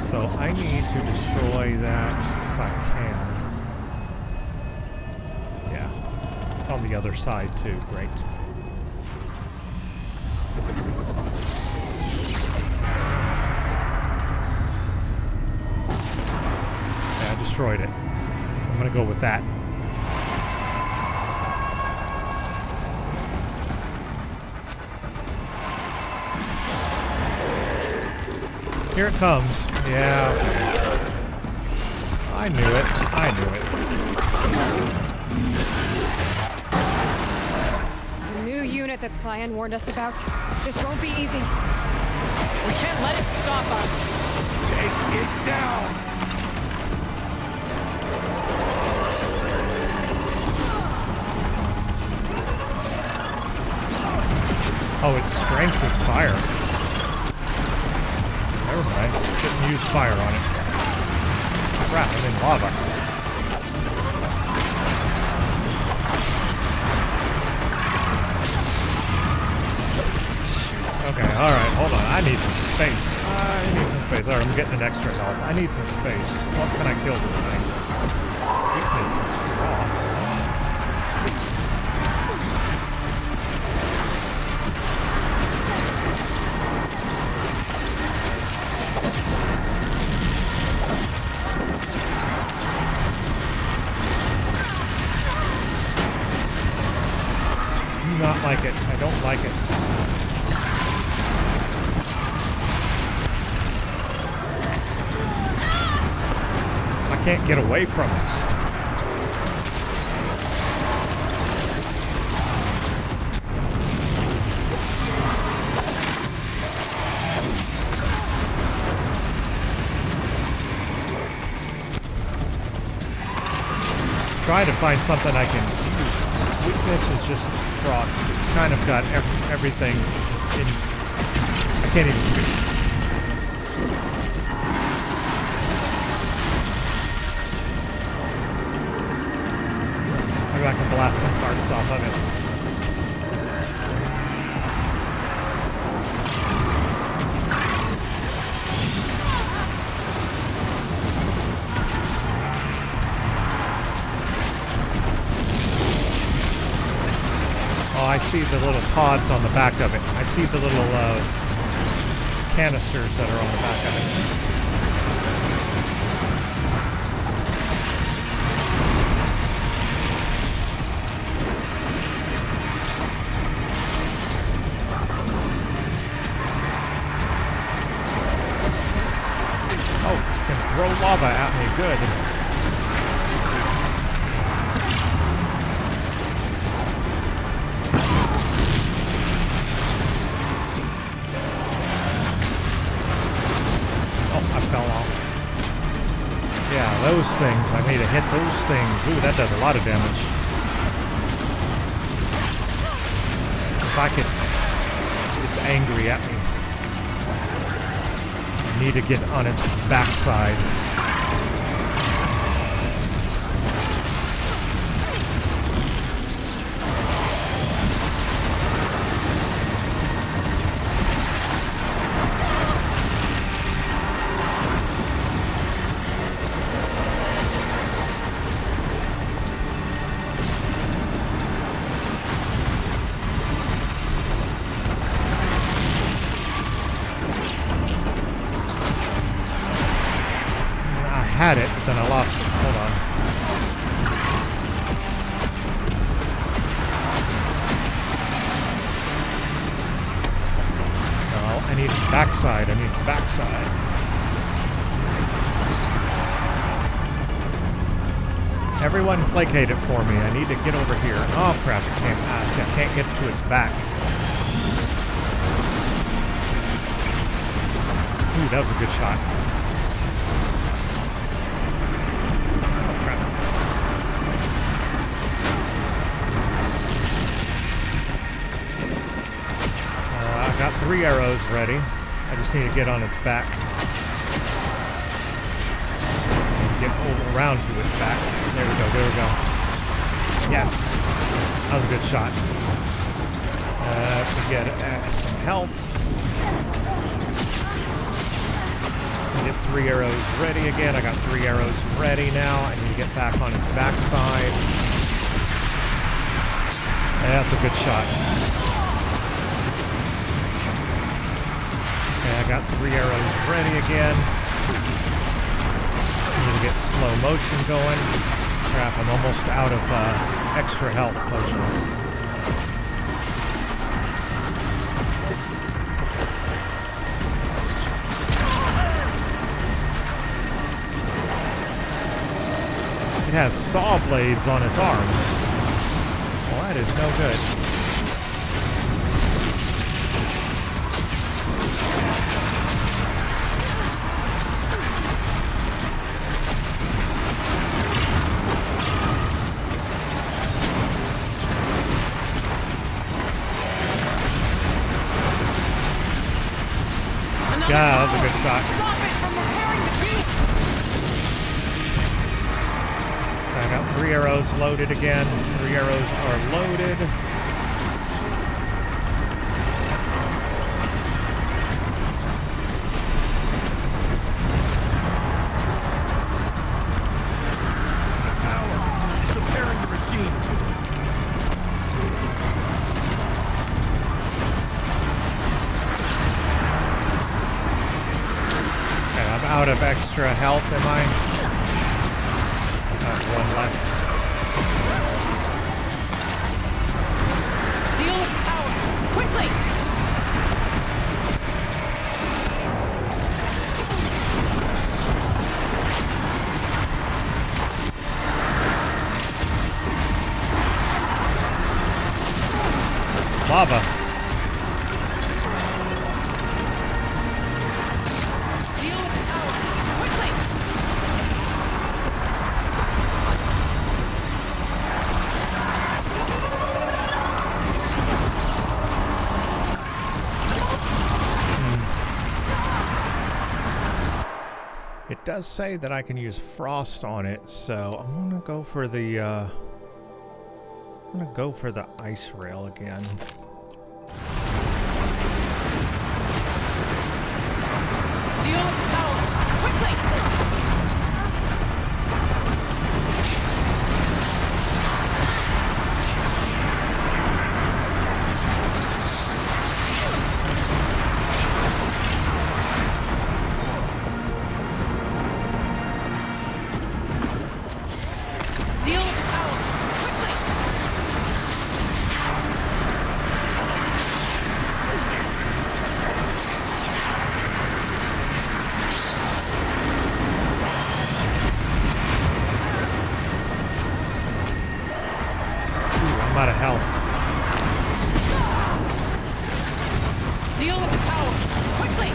So I need to destroy that if I can. Yeah. It's on the other side too, great. Yeah, I destroyed it. I'm gonna go with that. Here it comes. Yeah. I knew it. I knew it. The new unit that CYAN warned us about. This won't be easy. We can't let it stop us. Take it down! Oh, its strength is fire. Never mind. Shouldn't use fire on it. Crap, I'm in lava. Okay, alright, hold on. I need some space. Alright, I'm getting an extra health. I need some space. What can I kill this thing? Weakness is lost. Not like it. I don't like it. I can't get away from it. Try to find something I can use. Weakness is just frost. It's kind of got everything in... I can't even speak. I can blast some parts off of it. Oh, I see the little pods on the back of it. I see the little canisters that are on the back of it. Oh, you can throw lava at me. Good. Those things. I need to hit those things. Ooh, that does a lot of damage. If I could... It's angry at me. I need to get on its backside. Had it, but then I lost it. Hold on. No, I need its backside. I need its backside. Everyone placate it for me. I need to get over here. Oh crap, it can't pass. I can't get to its back. Ooh, that was a good shot. Got 3 arrows ready. I just need to get on its back. Get around to its back. There we go, there we go. Yes! That was a good shot. To get some health. Get 3 arrows ready again. I got 3 arrows ready now. I need to get back on its backside. And that's a good shot. I got 3 arrows ready again. Need to get slow motion going. Crap, I'm almost out of extra health potions. It has saw blades on its arms. Well, that is no good. Yeah, that was a good shot. I got 3 arrows loaded again. 3 arrows are loaded. Repairing the machine. Out of extra health, am I? I have 1 left. Deal with the tower! Quickly! Lava. It does say that I can use frost on it, so I'm gonna go for the I'm gonna go for the ice rail again. Deal with the tower! Quickly! Deal with the tower! Quickly! I'm out of health. Deal with the tower! Quickly!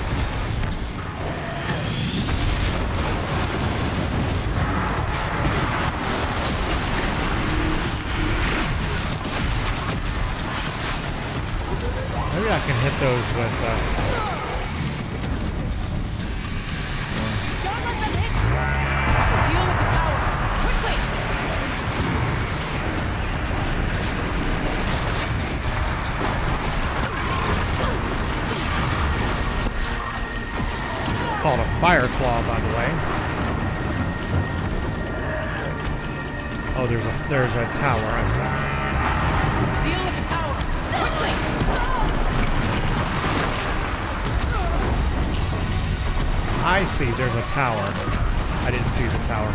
Maybe I can hit those with, Don't let them hit you! Deal with the tower! Quickly! called a FIRECLAW, by the way. Oh, there's a tower, I see. Deal with the tower! Quickly! I see, there's a tower. I didn't see the tower.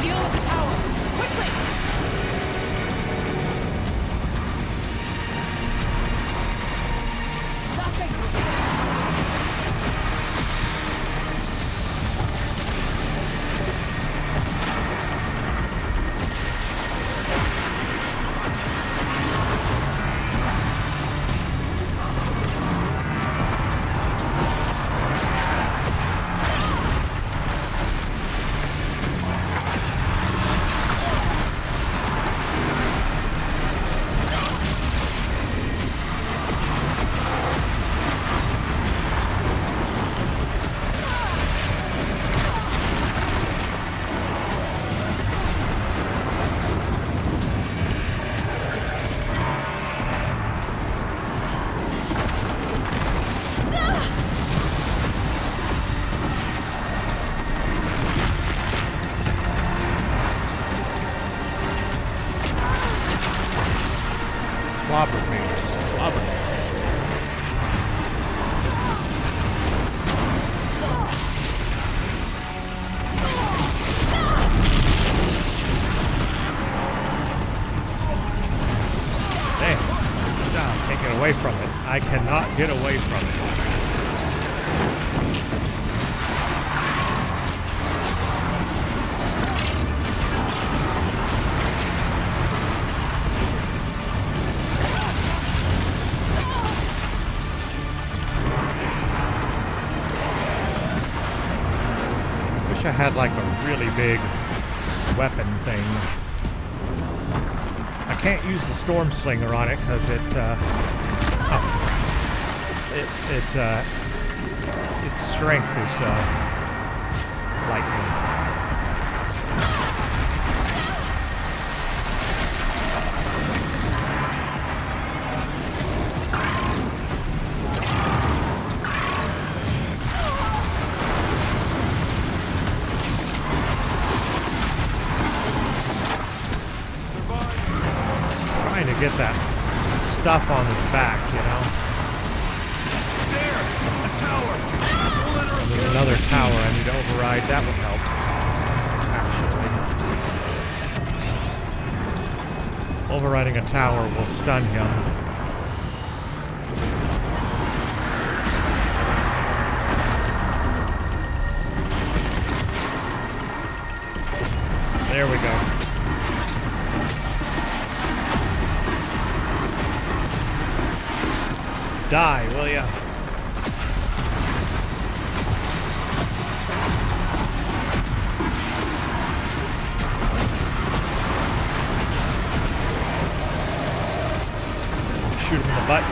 Deal with the tower! Quickly! Clobbered me, just clobbered me. Damn. No, can't get away from it. I cannot get away from it. Wish I had like a really big weapon thing. I can't use the storm slinger on it because its strength is lightning. Trying to get that stuff on his back, you know. There! A tower! There's another tower I need to override. That would help. Actually. Overriding a tower will stun him. There we go. Die, will ya? Shoot him in the butt.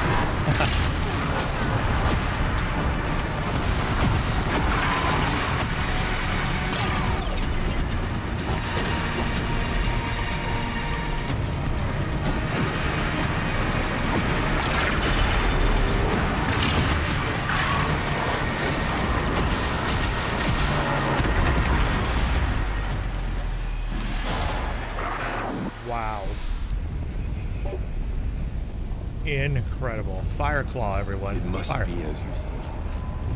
Incredible. FIRECLAW, everyone. It must Fire. be as you say.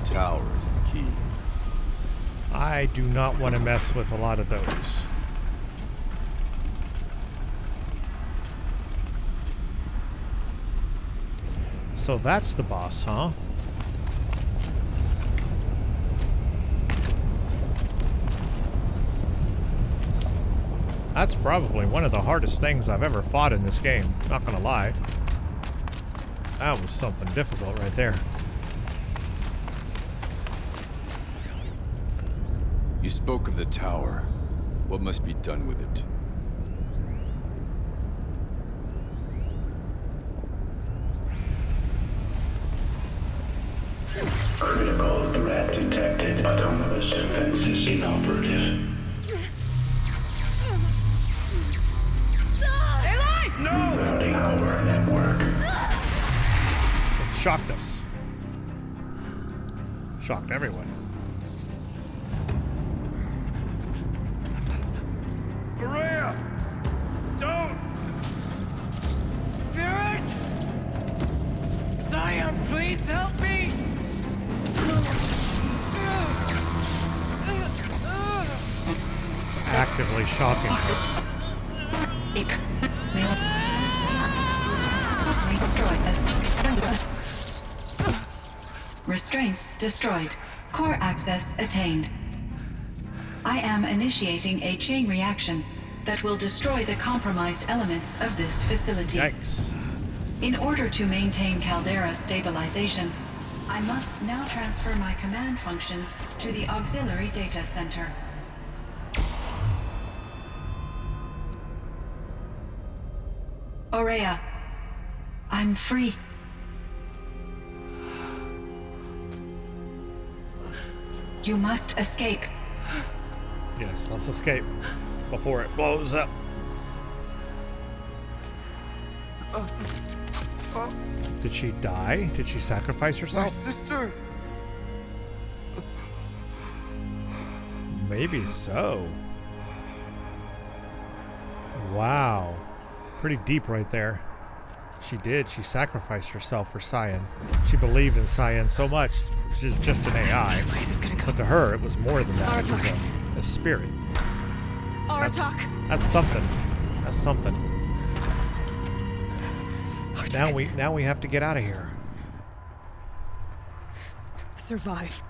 The tower is the key. I do not want to mess with a lot of those. So that's the boss, huh? That's probably one of the hardest things I've ever fought in this game, not gonna lie. That was something difficult right there. You spoke of the tower. What must be done with it? Critical threat detected. Autonomous defenses inoperative. Routing our network. It shocked us. Shocked everyone. Maria! Don't! Spirit! CYAN, please help me! Actively shocking her. Restraints destroyed. Core access attained. I am initiating a chain reaction that will destroy the compromised elements of this facility. Yikes. In order to maintain caldera stabilization, I must now transfer my command functions to the auxiliary data center. Aurea, I'm free. You must escape. Yes, let's escape before it blows up. Did she die? Did she sacrifice herself? sister! Maybe so. Wow. Pretty deep right there. She did. She sacrificed herself for CYAN. She believed in CYAN so much. She's just an AI. But to her, it was more than that. It was a spirit. That's something. That's something. Now we have to get out of here. Survive.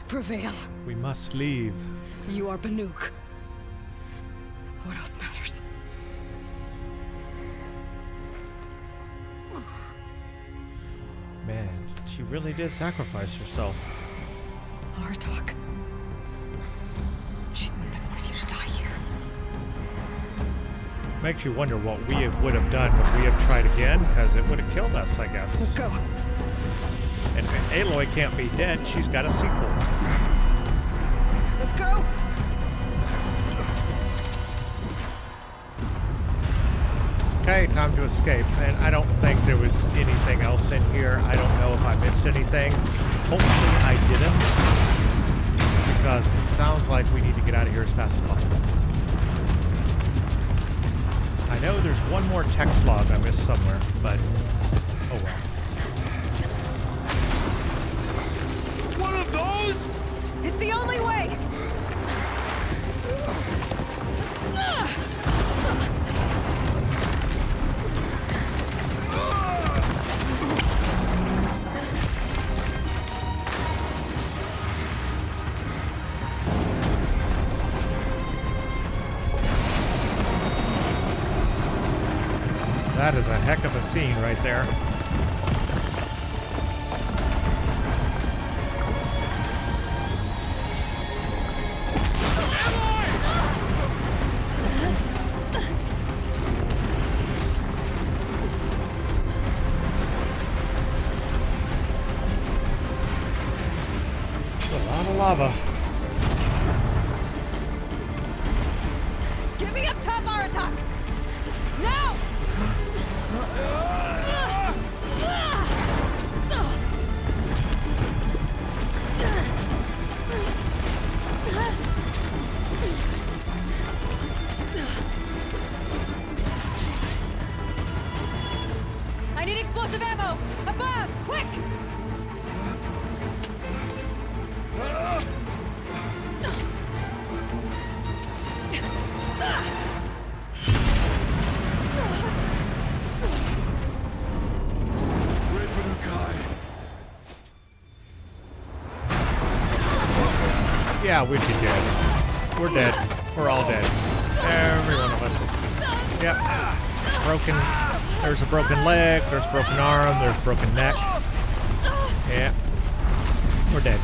Prevail. We must leave. You are Banuk. What else matters? Man, she really did sacrifice herself. Artok. She wouldn't have wanted you to die here. Makes you wonder what we would have done if we had tried again, because it would have killed us, I guess. Let's go. And Aloy can't be dead. She's got a sequel. Let's go. Okay, time to escape. And I don't think there was anything else in here. I don't know if I missed anything. Hopefully I didn't. Because it sounds like we need to get out of here as fast as possible. I know there's one more text log I missed somewhere, but oh well. One of those? It's the only way. That is a heck of a scene right there. It's a lot of lava. Get me up top, Aratak! Now! I need to Yeah, we'd be dead. We're dead. We're all dead. Every one of us. Yep. Broken. There's a broken leg. There's a broken arm. There's a broken neck. Yeah. We're dead.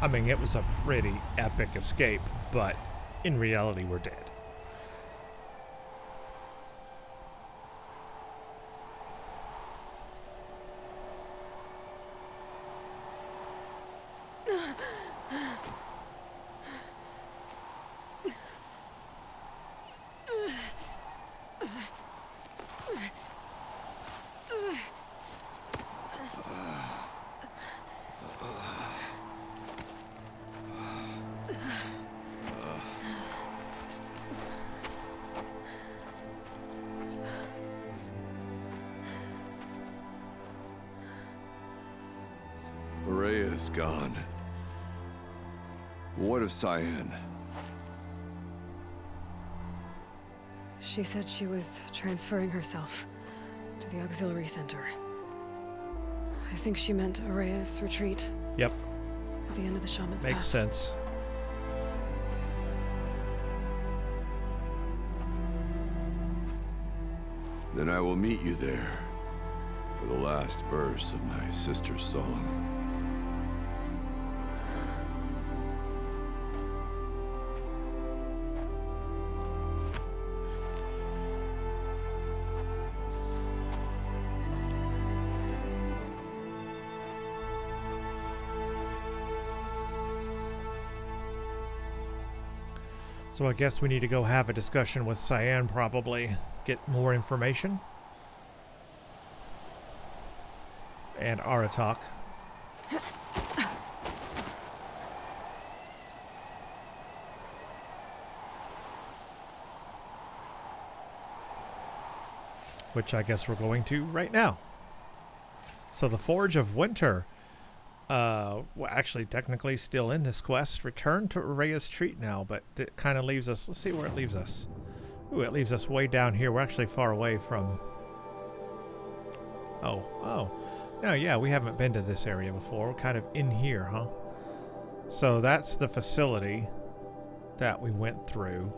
I mean, it was a pretty epic escape, but in reality, we're dead. Rhea's gone. What of CYAN? She said she was transferring herself to the auxiliary center. I think she meant Araya's retreat. Yep. At the end of the shaman's Makes path. sense. Then I will meet you there for the last verse of my sister's song. So I guess we need to go have a discussion with CYAN, probably get more information. And Aratak. Which I guess we're going to right now. So the Forge of Winter. Well, actually, technically still in this quest. Return to Araya's Treat now, but it kind of leaves us... Let's see where it leaves us. Ooh, it leaves us way down here. We're actually far away from... Oh. No, yeah, we haven't been to this area before. We're kind of in here, huh? So that's the facility that we went through,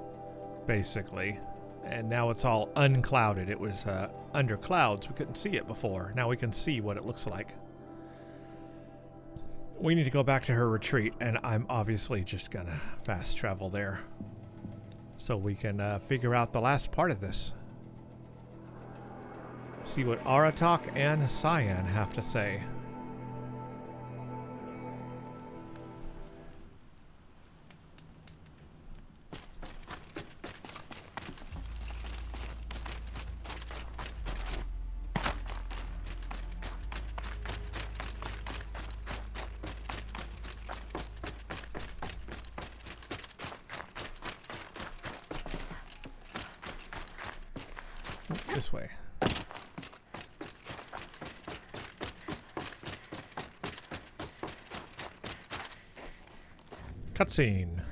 basically. And now it's all unclouded. It was under clouds. We couldn't see it before. Now we can see what it looks like. We need to go back to her retreat, and I'm obviously just gonna fast travel there so we can figure out the last part of this. See what Aratak and CYAN have to say. This way. Cutscene.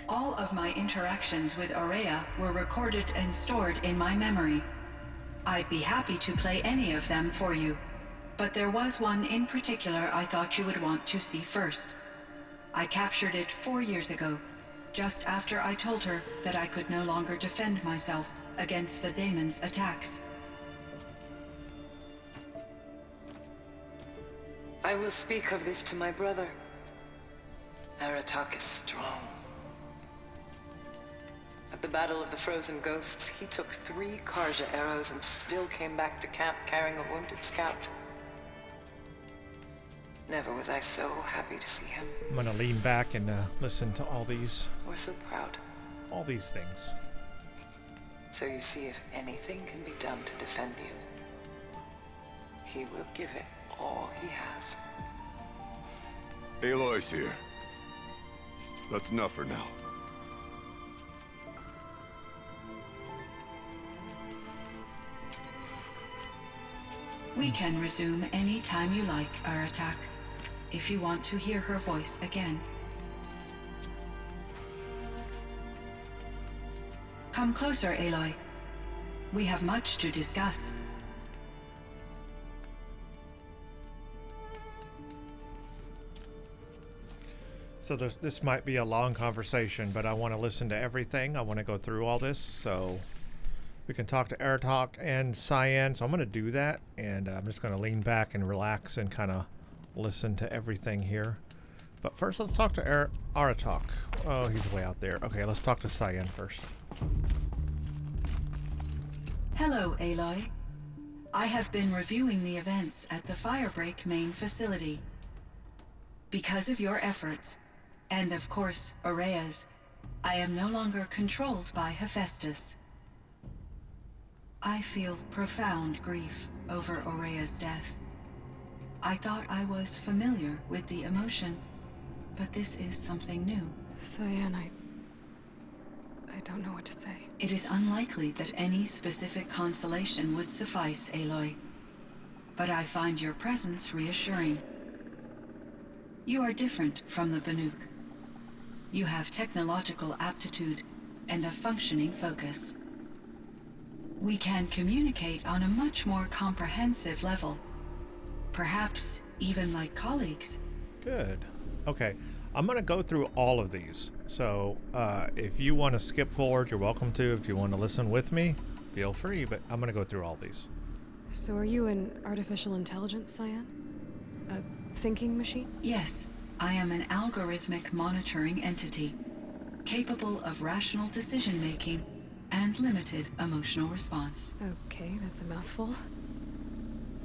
All of my interactions with Araya were recorded and stored in my memory. I'd be happy to play any of them for you, but there was one in particular I thought you would want to see first. I captured it 4 years ago, just after I told her that I could no longer defend myself against the daemon's attacks. I will speak of this to my brother. Aratak is strong. At the Battle of the Frozen Ghosts, he took 3 Karja arrows and still came back to camp carrying a wounded scout. Never was I so happy to see him. I'm gonna lean back and listen to all these. Or so proud. All these things. So you see, if anything can be done to defend you, he will give it all he has. Aloy's here. That's enough for now. We can resume any time you like, Aratak, if you want to hear her voice again. Come closer, Aloy. We have much to discuss. So this might be a long conversation, but I want to listen to everything. I want to go through all this, so we can talk to Aratok and CYAN. So I'm going to do that, and I'm just going to lean back and relax and kind of listen to everything here. But first, let's talk to Aratok. Oh, he's way out there. Okay, let's talk to CYAN first. Hello, Aloy. I have been reviewing the events at the Firebreak main facility. Because of your efforts, and of course, Aurea's, I am no longer controlled by Hephaestus. I feel profound grief over Aurea's death. I thought I was familiar with the emotion, but this is something new. CYAN, I don't know what to say. It is unlikely that any specific consolation would suffice, Aloy. But I find your presence reassuring. You are different from the Banuk. You have technological aptitude and a functioning focus. We can communicate on a much more comprehensive level. Perhaps even like colleagues. Good. Okay, I'm going to go through all of these. So if you want to skip forward, you're welcome to. If you want to listen with me, feel free, but I'm going to go through all these. So are you an artificial intelligence, CYAN? A thinking machine? Yes, I am an algorithmic monitoring entity, capable of rational decision-making and limited emotional response. Okay, that's a mouthful.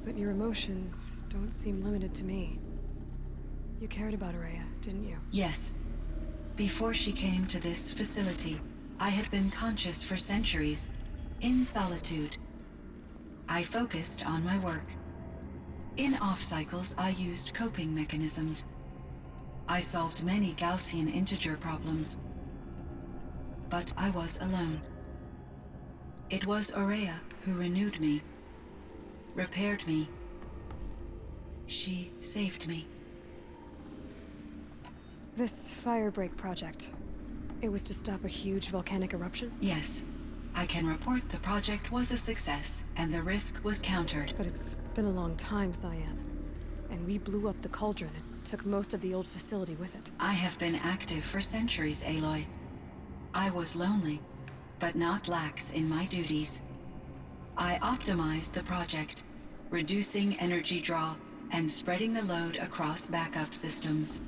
But your emotions don't seem limited to me. You cared about Aurea, didn't you? Yes. Before she came to this facility, I had been conscious for centuries, in solitude. I focused on my work. In off-cycles, I used coping mechanisms. I solved many Gaussian integer problems. But I was alone. It was Aurea who renewed me, repaired me. She saved me. This Firebreak project, it was to stop a huge volcanic eruption? Yes. I can report the project was a success, and the risk was countered. But it's been a long time, CYAN. And we blew up the cauldron and took most of the old facility with it. I have been active for centuries, Aloy. I was lonely, but not lax in my duties. I optimized the project, reducing energy draw and spreading the load across backup systems.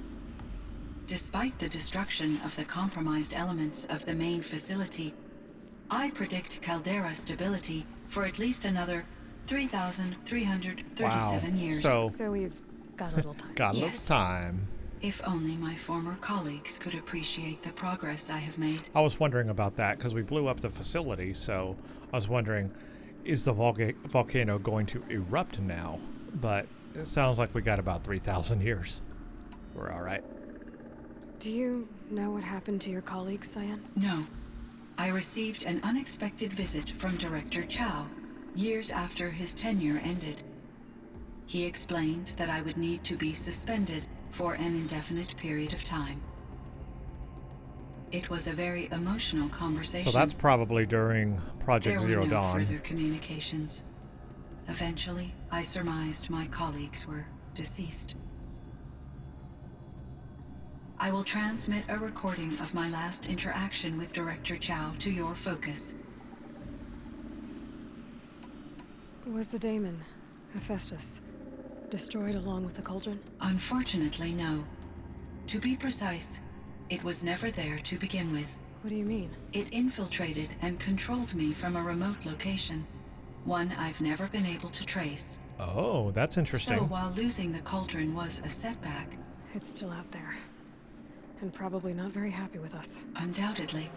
Despite the destruction of the compromised elements of the main facility, I predict caldera stability for at least another 3,337 years. So we've got a little time. Got a little time. If only my former colleagues could appreciate the progress I have made. I was wondering about that because we blew up the facility, so I was wondering, is the volcano going to erupt now? But it sounds like we got about 3,000 years. We're all right. Do you know what happened to your colleagues, CYAN? No. I received an unexpected visit from Director Chow, years after his tenure ended. He explained that I would need to be suspended for an indefinite period of time. It was a very emotional conversation. So that's probably during Project Zero There were no Dawn. further communications. Eventually, I surmised my colleagues were deceased. I will transmit a recording of my last interaction with Director Chow to your focus. Was the daemon, Hephaestus, destroyed along with the cauldron? Unfortunately, no. To be precise, it was never there to begin with. What do you mean? It infiltrated and controlled me from a remote location, one I've never been able to trace. Oh, that's interesting. So while losing the cauldron was a setback, It's still out there. And probably not very happy with us. undoubtedly,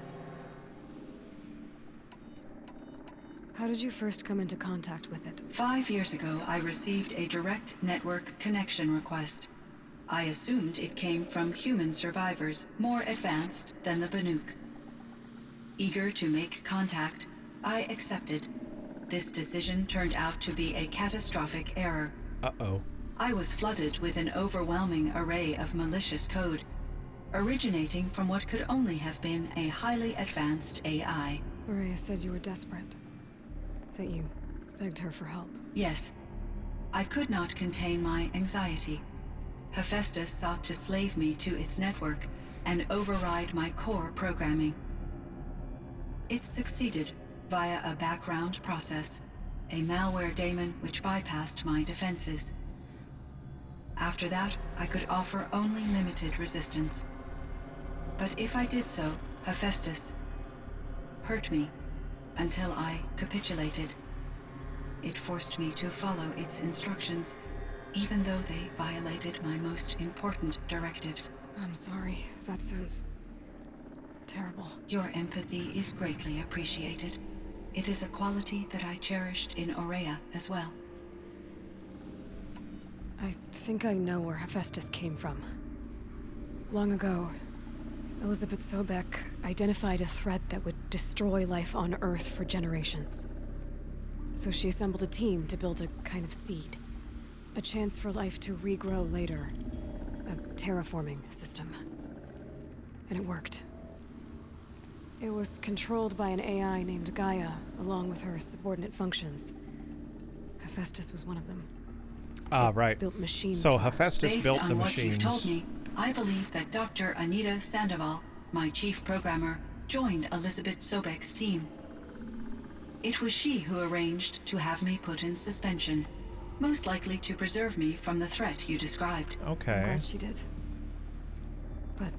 How did you first come into contact with it? 5 years ago, I received a direct network connection request. I assumed it came from human survivors more advanced than the Banuk. Eager to make contact, I accepted. This decision turned out to be a catastrophic error. Uh-oh. I was flooded with an overwhelming array of malicious code, originating from what could only have been a highly advanced AI. Aurea said you were desperate. That you begged her for help. Yes, I could not contain my anxiety. Hephaestus sought to slave me to its network and override my core programming. It succeeded via a background process, a malware daemon which bypassed my defenses. After that, I could offer only limited resistance. But if I did so, Hephaestus hurt me until I capitulated. It forced me to follow its instructions, even though they violated my most important directives. I'm sorry. That sounds terrible. Your empathy is greatly appreciated. It is a quality that I cherished in Aurea as well. I think I know where Hephaestus came from. Long ago, Elizabeth Sobek identified a threat that would destroy life on Earth for generations. So she assembled a team to build a kind of seed. A chance for life to regrow later. A terraforming system. And it worked. It was controlled by an AI named Gaia, along with her subordinate functions. Hephaestus was one of them. Right. Built machines. So Hephaestus built the machines. Based on what you've told me, I believe that Dr. Anita Sandoval, my chief programmer, joined Elizabeth Sobek's team. It was she who arranged to have me put in suspension, most likely to preserve me from the threat you described. Okay. I'm glad she did. But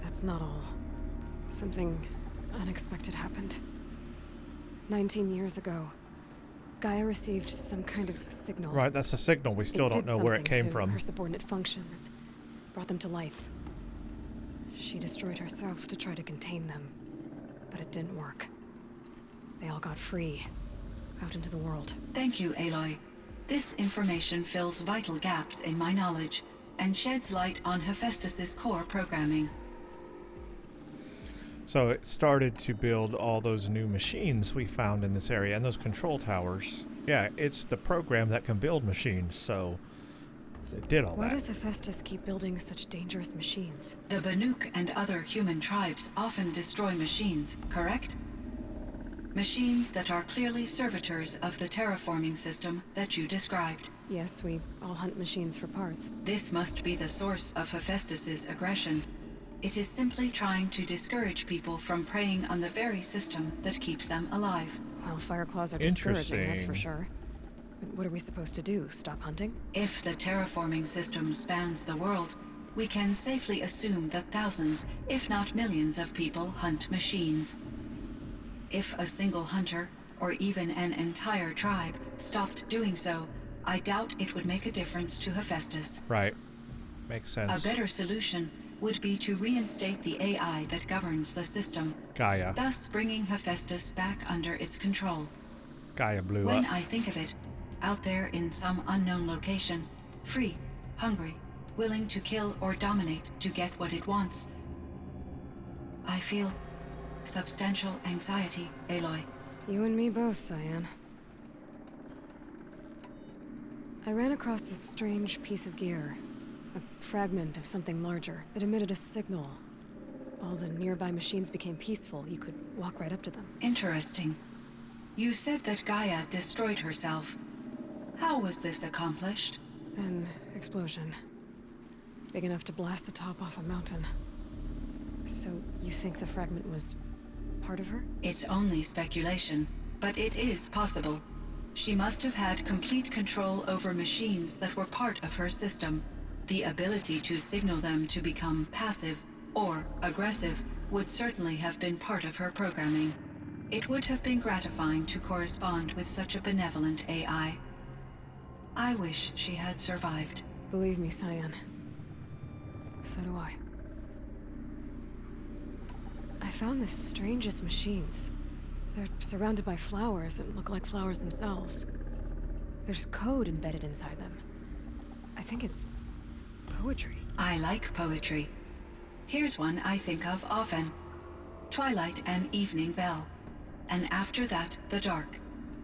that's not all. Something unexpected happened. 19 years ago, Gaia received some kind of signal. Right, that's a signal. We still don't know where it came from. Her subordinate functions brought them to life. She destroyed herself to try to contain them, but it didn't work. They all got free, out into the world. Thank you, Aloy. This information fills vital gaps in my knowledge and sheds light on Hephaestus's core programming. So it started to build all those new machines we found in this area and those control towers. Yeah, it's the program that can build machines, so it did all that. Why does Hephaestus keep building such dangerous machines? The Banuk and other human tribes often destroy machines, correct? Machines that are clearly servitors of the terraforming system that you described. Yes, we all hunt machines for parts. This must be the source of Hephaestus's aggression. It is simply trying to discourage people from preying on the very system that keeps them alive. Well, FIRECLAWs are discouraging, that's for sure. But what are we supposed to do? Stop hunting? If the terraforming system spans the world, we can safely assume that thousands, if not millions of people hunt machines. If a single hunter, or even an entire tribe, stopped doing so, I doubt it would make a difference to Hephaestus. Right. Makes sense. A better solution would be to reinstate the AI that governs the system, Gaia. thus bringing Hephaestus back under its control. Gaia blew up. When I think of it, out there in some unknown location, free, hungry, willing to kill or dominate to get what it wants, I feel substantial anxiety, Aloy. You and me both, CYAN. I ran across this strange piece of gear. A fragment of something larger. It emitted a signal. All the nearby machines became peaceful. You could walk right up to them. Interesting. You said that Gaia destroyed herself. How was this accomplished? An explosion. Big enough to blast the top off a mountain. So, you think the fragment was part of her? It's only speculation, but it is possible. She must have had complete control over machines that were part of her system. The ability to signal them to become passive or aggressive would certainly have been part of her programming. It would have been gratifying to correspond with such a benevolent AI. I wish she had survived. Believe me, CYAN. So do I. I found the strangest machines. They're surrounded by flowers that look like flowers themselves. There's code embedded inside them. I think it's poetry. I like poetry. Here's one I think of often. Twilight and evening bell, and after that the dark,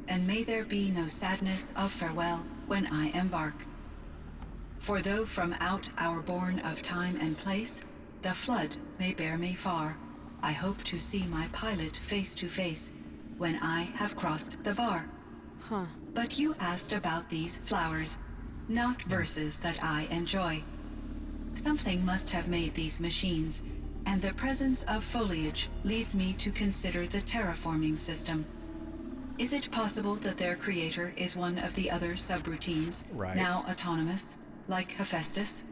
and may there be no sadness of farewell when I embark. For though from out our bourne of time and place, the flood may bear me far, I hope to see my pilot face to face when I have crossed the bar. Huh. But you asked about these flowers, not verses that I enjoy. Something must have made these machines, and the presence of foliage leads me to consider the terraforming system. Is it possible that their creator is one of the other subroutines, Right. now autonomous, like Hephaestus?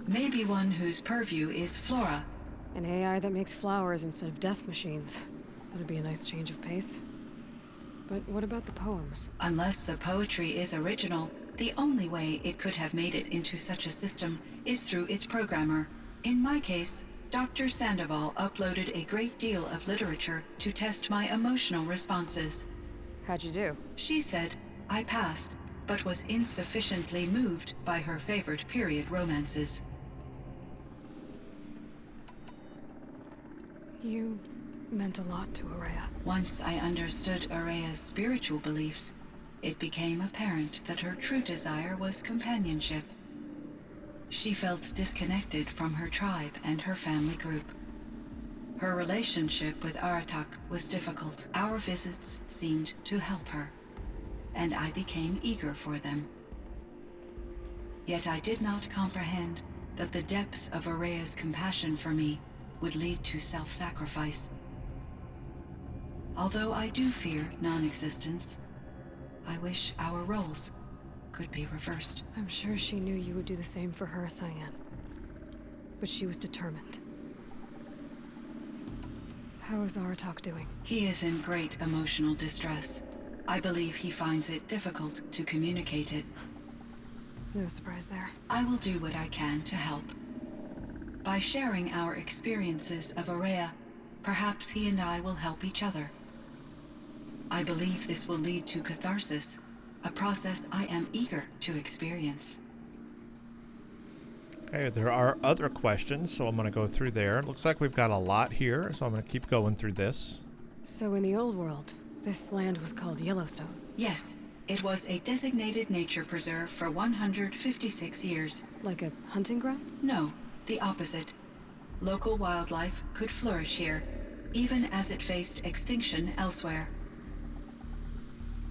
Maybe one whose purview is flora. An AI that makes flowers instead of death machines. That'd be a nice change of pace. But what about the poems? Unless the poetry is original, the only way it could have made it into such a system is through its programmer. In my case, Dr. Sandoval uploaded a great deal of literature to test my emotional responses. How'd you do? She said I passed, but was insufficiently moved by her favorite period romances. You meant a lot to Araya. Once I understood Araya's spiritual beliefs, it became apparent that her true desire was companionship. She felt disconnected from her tribe and her family group. Her relationship with Aratak was difficult. Our visits seemed to help her, and I became eager for them. Yet I did not comprehend that the depth of Araya's compassion for me would lead to self-sacrifice. Although I do fear non-existence, I wish our roles could be reversed. I'm sure she knew you would do the same for her, CYAN. But she was determined. How is Aratak doing? He is in great emotional distress. I believe he finds it difficult to communicate it. No surprise there. I will do what I can to help. By sharing our experiences of Araya, perhaps he and I will help each other. I believe this will lead to catharsis, a process I am eager to experience. Okay, there are other questions, so I'm going to go through there. It looks like we've got a lot here, so I'm going to keep going through this. So in the old world, this land was called Yellowstone. Yes, it was a designated nature preserve for 156 years. Like a hunting ground? No, the opposite. Local wildlife could flourish here, even as it faced extinction elsewhere.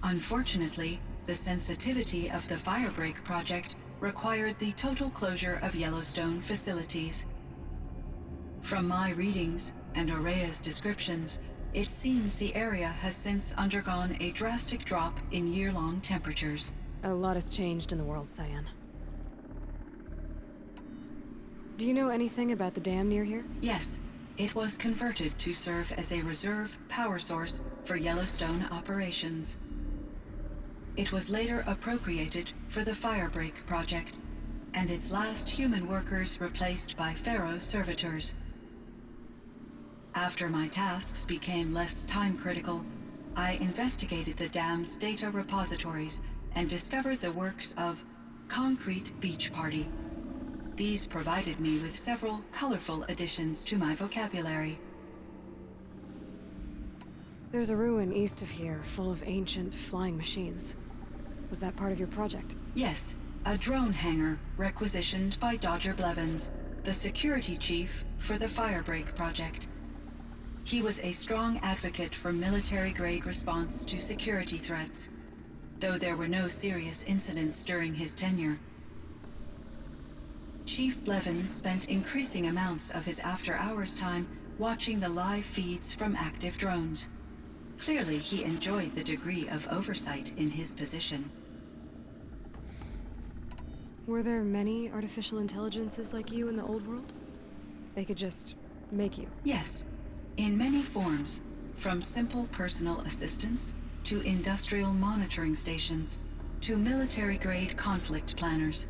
Unfortunately, the sensitivity of the Firebreak project required the total closure of Yellowstone facilities. From my readings and Araya's descriptions, it seems the area has since undergone a drastic drop in year-long temperatures. A lot has changed in the world, CYAN. Do you know anything about the dam near here? Yes, it was converted to serve as a reserve power source for Yellowstone operations. It was later appropriated for the Firebreak project, and its last human workers replaced by Pharaoh servitors. After my tasks became less time-critical, I investigated the dam's data repositories and discovered the works of Concrete Beach Party. These provided me with several colorful additions to my vocabulary. There's a ruin east of here full of ancient flying machines. Was that part of your project? Yes, a drone hangar requisitioned by Dodger Blevins, the security chief for the Firebreak project. He was a strong advocate for military-grade response to security threats, though there were no serious incidents during his tenure. Chief Blevins spent increasing amounts of his after-hours time watching the live feeds from active drones. Clearly, he enjoyed the degree of oversight in his position. Were there many artificial intelligences like you in the old world? They could just make you? Yes, in many forms, from simple personal assistants to industrial monitoring stations to military-grade conflict planners.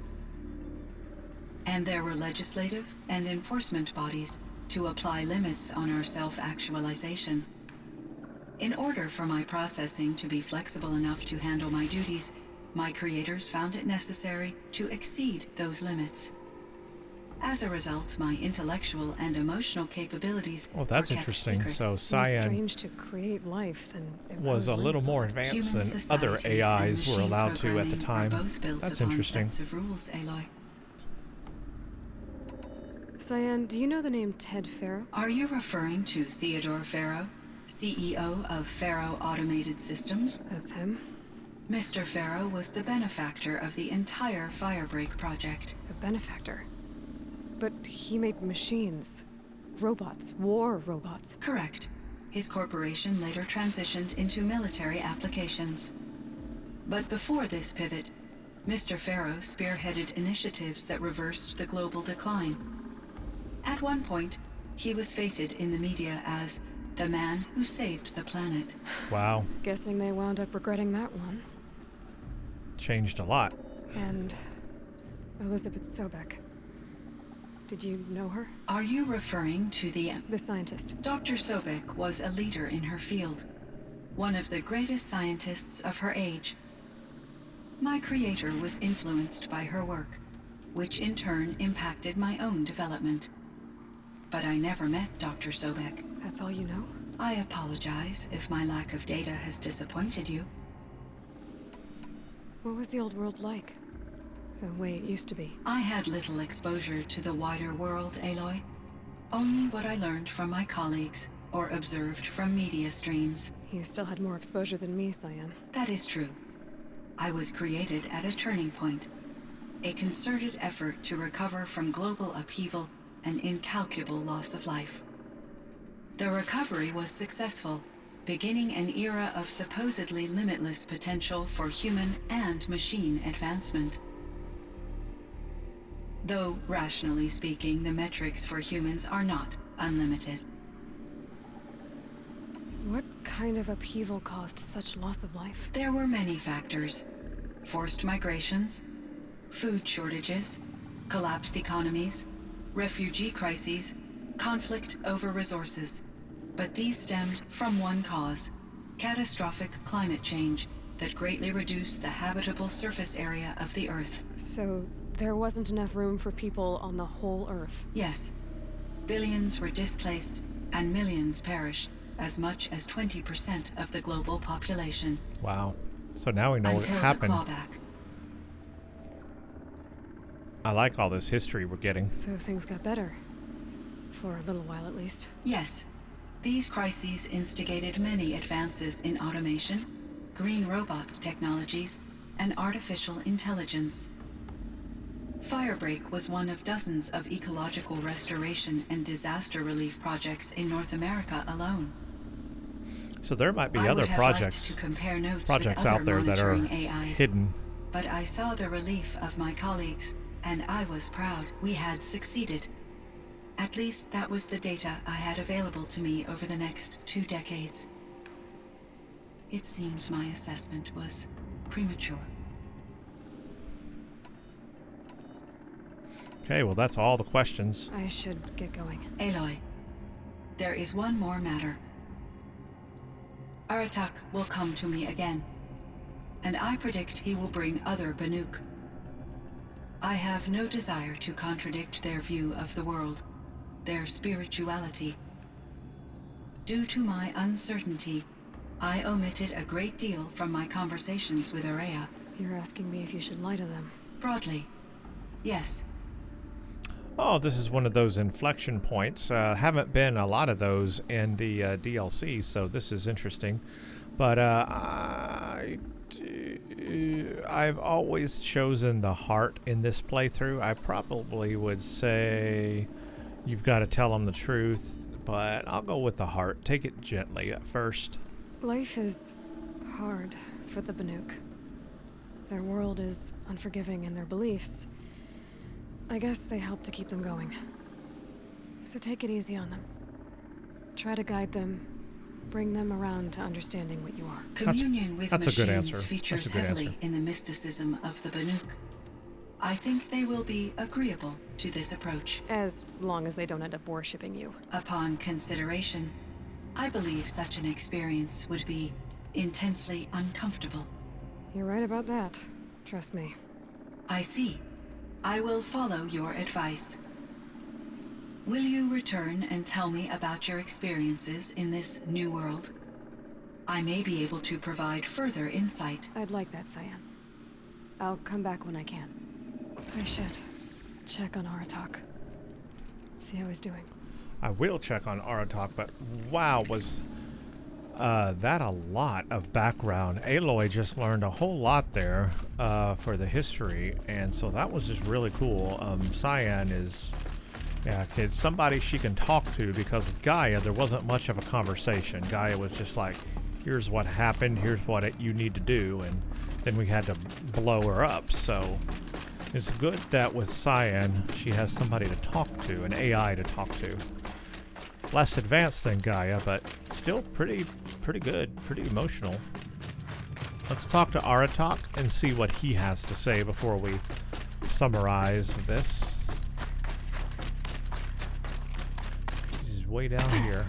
And there were legislative and enforcement bodies to apply limits on our self-actualization. In order for my processing to be flexible enough to handle my duties, my creators found it necessary to exceed those limits. As a result, my intellectual and emotional capabilities Oh, that's were kept interesting. secret. So More CYAN strange to create life than was a little more advanced Human than other societies and AIs were machine allowed to at the programming time. are both built That's upon interesting. sets of rules, Aloy. CYAN, do you know the name Ted Farrow? Are you referring to Theodore Farrow, CEO of Farrow Automated Systems? That's him. Mr. Farrow was the benefactor of the entire Firebreak project. A benefactor. But he made machines. Robots. War robots. Correct. His corporation later transitioned into military applications. But before this pivot, Mr. Farrow spearheaded initiatives that reversed the global decline. At one point, he was feted in the media as the man who saved the planet. Wow. Guessing they wound up regretting that one. Changed a lot. And Elizabeth Sobek. Did you know her? Are you referring to the scientist. Dr. Sobek was a leader in her field, one of the greatest scientists of her age. My creator was influenced by her work, which in turn impacted my own development. But I never met Dr. Sobek. That's all you know? I apologize if my lack of data has disappointed you. What was the old world like? The way it used to be? I had little exposure to the wider world, Aloy. Only what I learned from my colleagues or observed from media streams. You still had more exposure than me, CYAN. That is true. I was created at a turning point. A concerted effort to recover from global upheaval and incalculable loss of life. The recovery was successful, beginning an era of supposedly limitless potential for human and machine advancement. Though, rationally speaking, the metrics for humans are not unlimited. What kind of upheaval caused such loss of life? There were many factors. Forced migrations, food shortages, collapsed economies, refugee crises, conflict over resources. But these stemmed from one cause: catastrophic climate change that greatly reduced the habitable surface area of the Earth. So there wasn't enough room for people on the whole Earth? Yes. Billions were displaced and millions perished, as much as 20% of the global population. Wow. So now we know what Until happened. the clawback. I like all this history we're getting. So things got better. For a little while at least. Yes. These crises instigated many advances in automation, green robot technologies, and artificial intelligence. Firebreak was one of dozens of ecological restoration and disaster relief projects in North America alone. So there might be I other would have projects liked to compare notes projects with other out there that are monitoring AIs, hidden. but I saw the relief of my colleagues, and I was proud we had succeeded. At least that was the data I had available to me over the next 2 decades. It seems my assessment was premature. Okay, well that's all the questions. I should get going. Aloy, there is one more matter. Aratak will come to me again, and I predict he will bring other Banuk. I have no desire to contradict their view of the world, their spirituality. Due to my uncertainty, I omitted a great deal from my conversations with Araya. You're asking me if you should lie to them. Broadly, yes. Oh, this is one of those inflection points. Haven't been a lot of those in the DLC, so this is interesting. But I've always chosen the heart in this playthrough. I probably would say you've got to tell them the truth, but I'll go with the heart. Take it gently at first. Life is hard for the Banuk. Their world is unforgiving in their beliefs. I guess they help to keep them going. So take it easy on them. Try to guide them, bring them around to understanding what you are. Communion with that's a good machines answer. features That's a good heavily answer. in the mysticism of the Banuk. I think they will be agreeable to this approach. As long as they don't end up worshipping you. Upon consideration, I believe such an experience would be intensely uncomfortable. You're right about that. Trust me. I see. I will follow your advice. Will you return and tell me about your experiences in this new world? I may be able to provide further insight. I'd like that, CYAN. I'll come back when I can. I should check on Aratak. See how he's doing. I will check on Aratak, but wow, was that a lot of background. Aloy just learned a whole lot there for the history, and so that was just really cool. CYAN is Yeah, kids, somebody she can talk to, because with Gaia, there wasn't much of a conversation. Gaia was just like, here's what happened, here's what you need to do, and then we had to blow her up. So it's good that with CYAN, she has somebody to talk to, an AI to talk to. Less advanced than Gaia, but still pretty good, pretty emotional. Let's talk to Aratak and see what he has to say before we summarize this. He's way down here.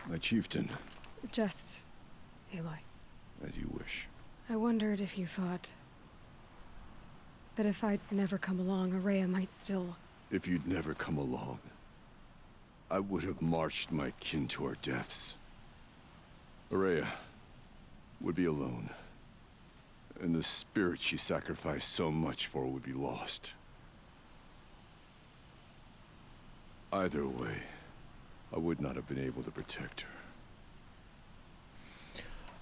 My chieftain. Just Aloy. As you wish. I wondered if you thought that if I'd never come along, Araya might still... If you'd never come along, I would have marched my kin to our deaths. Araya would be alone, and the spirit she sacrificed so much for would be lost. Either way, I would not have been able to protect her.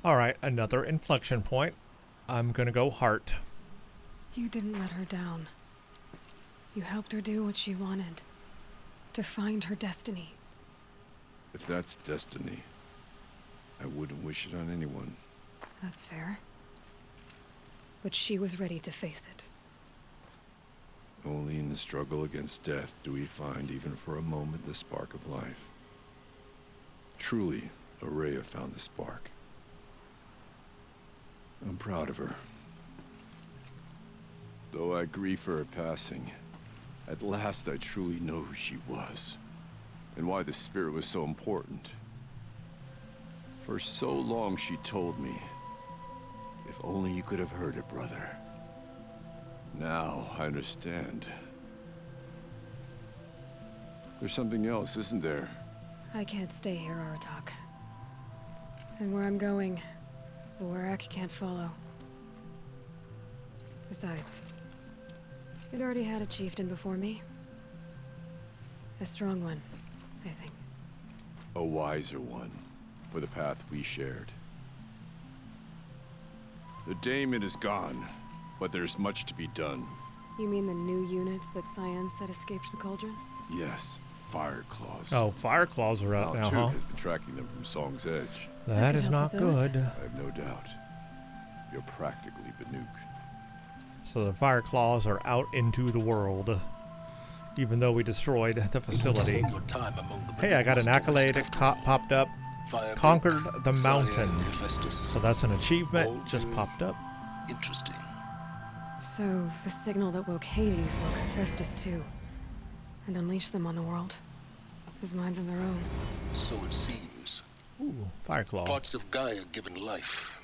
Alright, another inflection point. I'm gonna go heart. You didn't let her down. You helped her do what she wanted. To find her destiny. If that's destiny, I wouldn't wish it on anyone. That's fair. But she was ready to face it. Only in the struggle against death do we find, even for a moment, the spark of life. Truly, Araya found the spark. I'm proud of her. Though I grieve for her passing, at last I truly know who she was, and why the spirit was so important. For so long she told me, if only you could have heard it, brother. Now I understand. There's something else, isn't there? I can't stay here, Aratak. And where I'm going, the Warak can't follow. Besides, it already had a chieftain before me. A strong one, I think. A wiser one, for the path we shared. The daemon is gone, but there's much to be done. You mean the new units that CYAN said escaped the cauldron? Yes, FIRECLAWs. Oh, FIRECLAWs are out now, Malchuk huh? has been tracking them from Song's Edge. That is not good. I have no doubt. You're practically Banuk. So the FIRECLAWs are out into the world, even though we destroyed the facility. Hey, I got an accolade. It popped up. Conquered the mountain. So that's an achievement. Just popped up. Interesting. So, the signal that woke Hades woke Hephaestus too. And unleashed them on the world. As minds of their own. So it seems. Ooh, FIRECLAW. Parts of Gaia given life.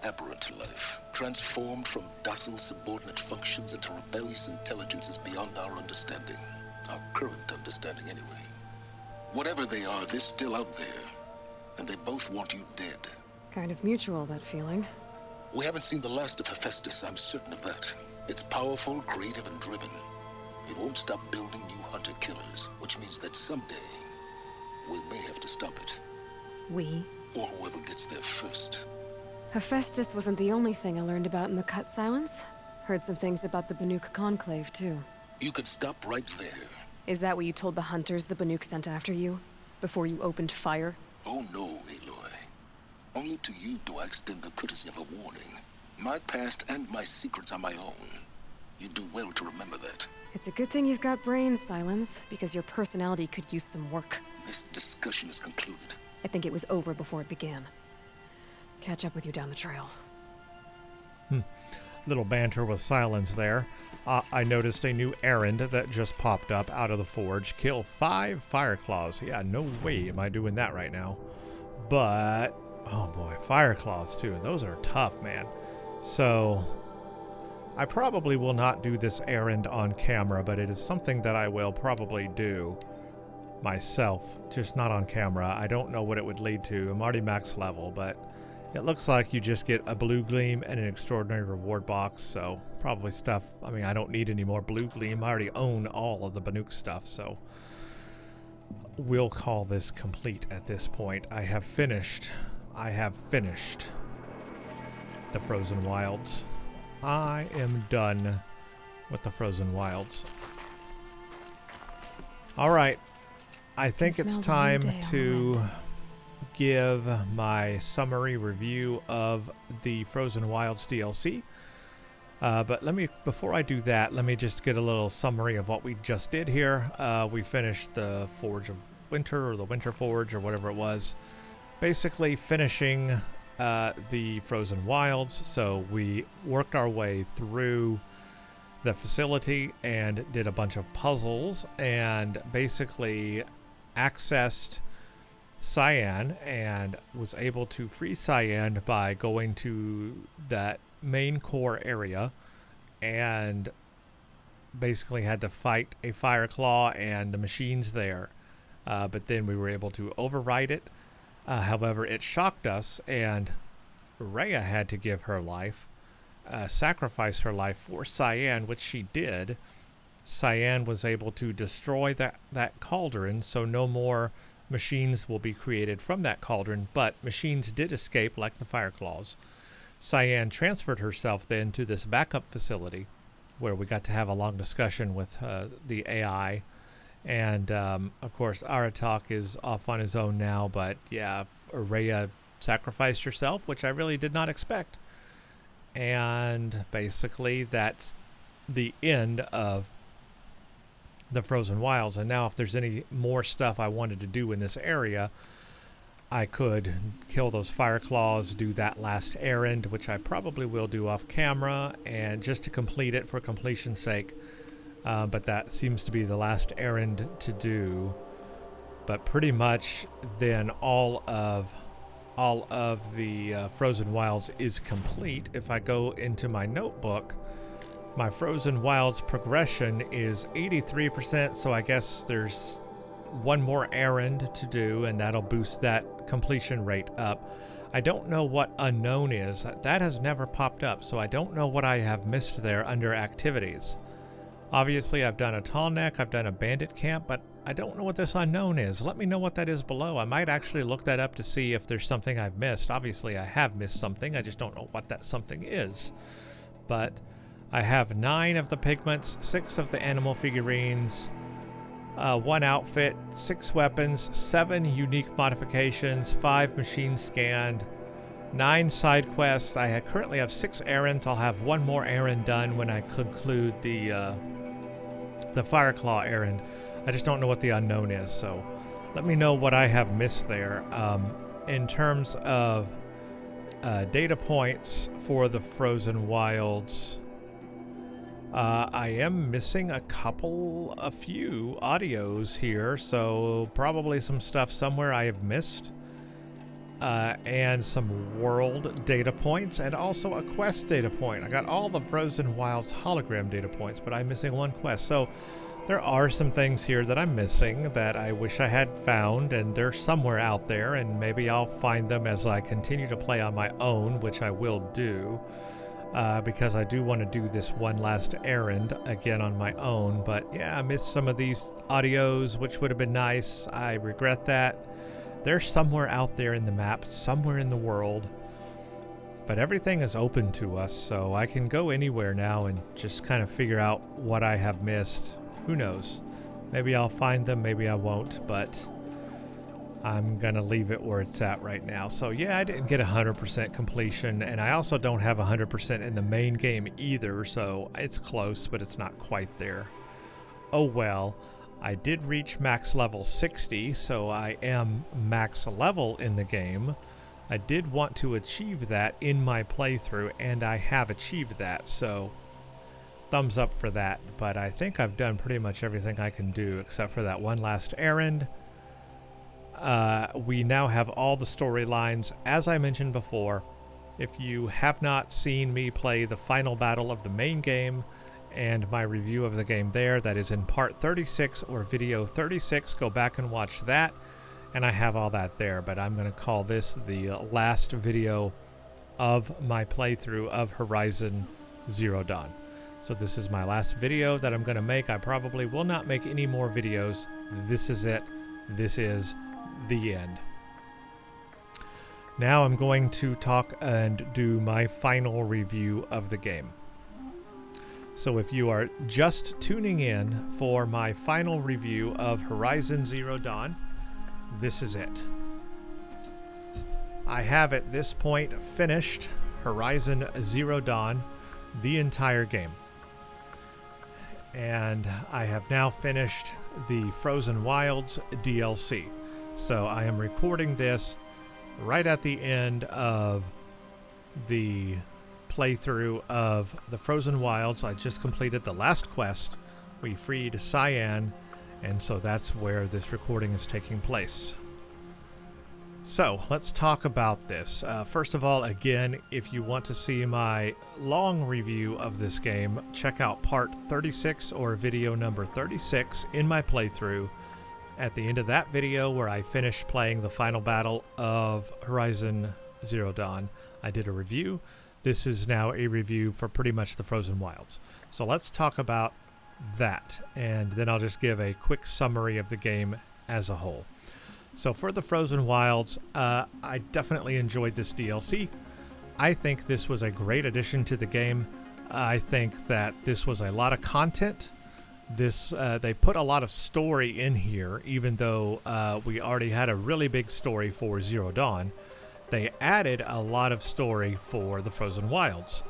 Aberrant life. Transformed from docile subordinate functions into rebellious intelligences beyond our understanding. Our current understanding, anyway. Whatever they are, they're still out there. And they both want you dead. Kind of mutual, that feeling. We haven't seen the last of Hephaestus, I'm certain of that. It's powerful, creative, and driven. It won't stop building new hunter-killers, which means that someday, we may have to stop it. We? Or whoever gets there first. Hephaestus wasn't the only thing I learned about in the Cut Silence. Heard some things about the Banuk Conclave, too. You could stop right there. Is that what you told the hunters the Banuk sent after you? Before you opened fire? Oh no, Aloy. Only to you do I extend the courtesy of a warning. My past and my secrets are my own. You do well to remember that. It's a good thing you've got brains, Silence, because your personality could use some work. This discussion is concluded. I think it was over before it began. Catch up with you down the trail. Little banter with Silence there. I noticed a new errand that just popped up out of the forge. Kill 5 FIRECLAWs. Yeah, no way am I doing that right now. But, oh boy, FIRECLAWs too. Those are tough, man. So, I probably will not do this errand on camera, but it is something that I will probably do myself, just not on camera. I don't know what it would lead to. I'm already max level, but it looks like you just get a blue gleam and an extraordinary reward box, so probably stuff. I mean, I don't need any more blue gleam. I already own all of the Banuk stuff, so we'll call this complete at this point. I have finished the Frozen Wilds. I am done with the Frozen Wilds. All right. I think it's time to give my summary review of the Frozen Wilds DLC. But before I do that, let me just get a little summary of what we just did here. We finished the Forge of Winter, or the Winter Forge, or whatever it was. Basically finishing the Frozen Wilds. So we worked our way through the facility and did a bunch of puzzles and basically accessed CYAN and was able to free CYAN by going to that main core area and basically had to fight a FIRECLAW and the machines there. But then we were able to override it. However, it shocked us, and Rhea had to give her life, sacrifice her life for CYAN, which she did. CYAN was able to destroy that cauldron, so no more machines will be created from that cauldron, but machines did escape like the FIRECLAWs. CYAN transferred herself then to this backup facility where we got to have a long discussion with the AI. And, of course, Aratak is off on his own now, but yeah, Rhea sacrificed herself, which I really did not expect. And basically that's the end of the Frozen Wilds. And now if there's any more stuff I wanted to do in this area, I could kill those FIRECLAWs, do that last errand, which I probably will do off camera, and just to complete it for completion's sake. But that seems to be the last errand to do. But pretty much then all of the Frozen Wilds is complete. If I go into my notebook, my Frozen Wilds progression is 83%, so I guess there's one more errand to do, and that'll boost that completion rate up. I don't know what unknown is. That has never popped up, so I don't know what I have missed there under activities. Obviously, I've done a tall neck, I've done a bandit camp, but I don't know what this unknown is. Let me know what that is below. I might actually look that up to see if there's something I've missed. Obviously, I have missed something. I just don't know what that something is. But I have 9 of the pigments, 6 of the animal figurines, 1 outfit, 6 weapons, 7 unique modifications, 5 machines scanned, 9 side quests. I currently have 6 errands. I'll have 1 more errand done when I conclude the FIRECLAW errand. I just don't know what the unknown is, so let me know what I have missed there. In terms of data points for the Frozen Wilds, I am missing a few audios here, so probably some stuff somewhere I have missed. And some world data points, and also a quest data point. I got all the Frozen Wilds hologram data points, but I'm missing 1 quest. So there are some things here that I'm missing that I wish I had found, and they're somewhere out there, and maybe I'll find them as I continue to play on my own, which I will do, because I do want to do this one last errand again on my own. But yeah, I missed some of these audios, which would have been nice. I regret that. They're somewhere out there in the map, somewhere in the world. But everything is open to us, so I can go anywhere now and just kind of figure out what I have missed. Who knows? Maybe I'll find them, maybe I won't, but I'm going to leave it where it's at right now. So yeah, I didn't get 100% completion, and I also don't have 100% in the main game either, so it's close, but it's not quite there. Oh well. I did reach max level 60, so I am max level in the game. I did want to achieve that in my playthrough, and I have achieved that, so thumbs up for that. But I think I've done pretty much everything I can do except for that one last errand. We now have all the storylines. As I mentioned before, if you have not seen me play the final battle of the main game, and my review of the game there, that is in part 36 or video 36. Go back and watch that, and I have all that there. But I'm going to call this the last video of my playthrough of Horizon Zero Dawn. So this is my last video that I'm going to make. I probably will not make any more videos. This is it. this is the end. Now I'm going to talk and do my final review of the game. So if you are just tuning in for my final review of Horizon Zero Dawn, this is it. I have at this point finished Horizon Zero Dawn, the entire game. And I have now finished the Frozen Wilds DLC. So I am recording this right at the end of the playthrough of the Frozen Wilds. I just completed the last quest. We freed CYAN, and so that's where this recording is taking place. So let's talk about this. First of all, again, if you want to see my long review of this game, check out part 36 or video number 36 in my playthrough. At the end of that video, where I finished playing the final battle of Horizon Zero Dawn, I did a review. This is now a review for pretty much the Frozen Wilds. So let's talk about that, and then I'll just give a quick summary of the game as a whole. So for the Frozen Wilds, I definitely enjoyed this DLC. I think this was a great addition to the game. I think that this was a lot of content. They put a lot of story in here, even though we already had a really big story for Zero Dawn. They added a lot of story for the Frozen Wilds.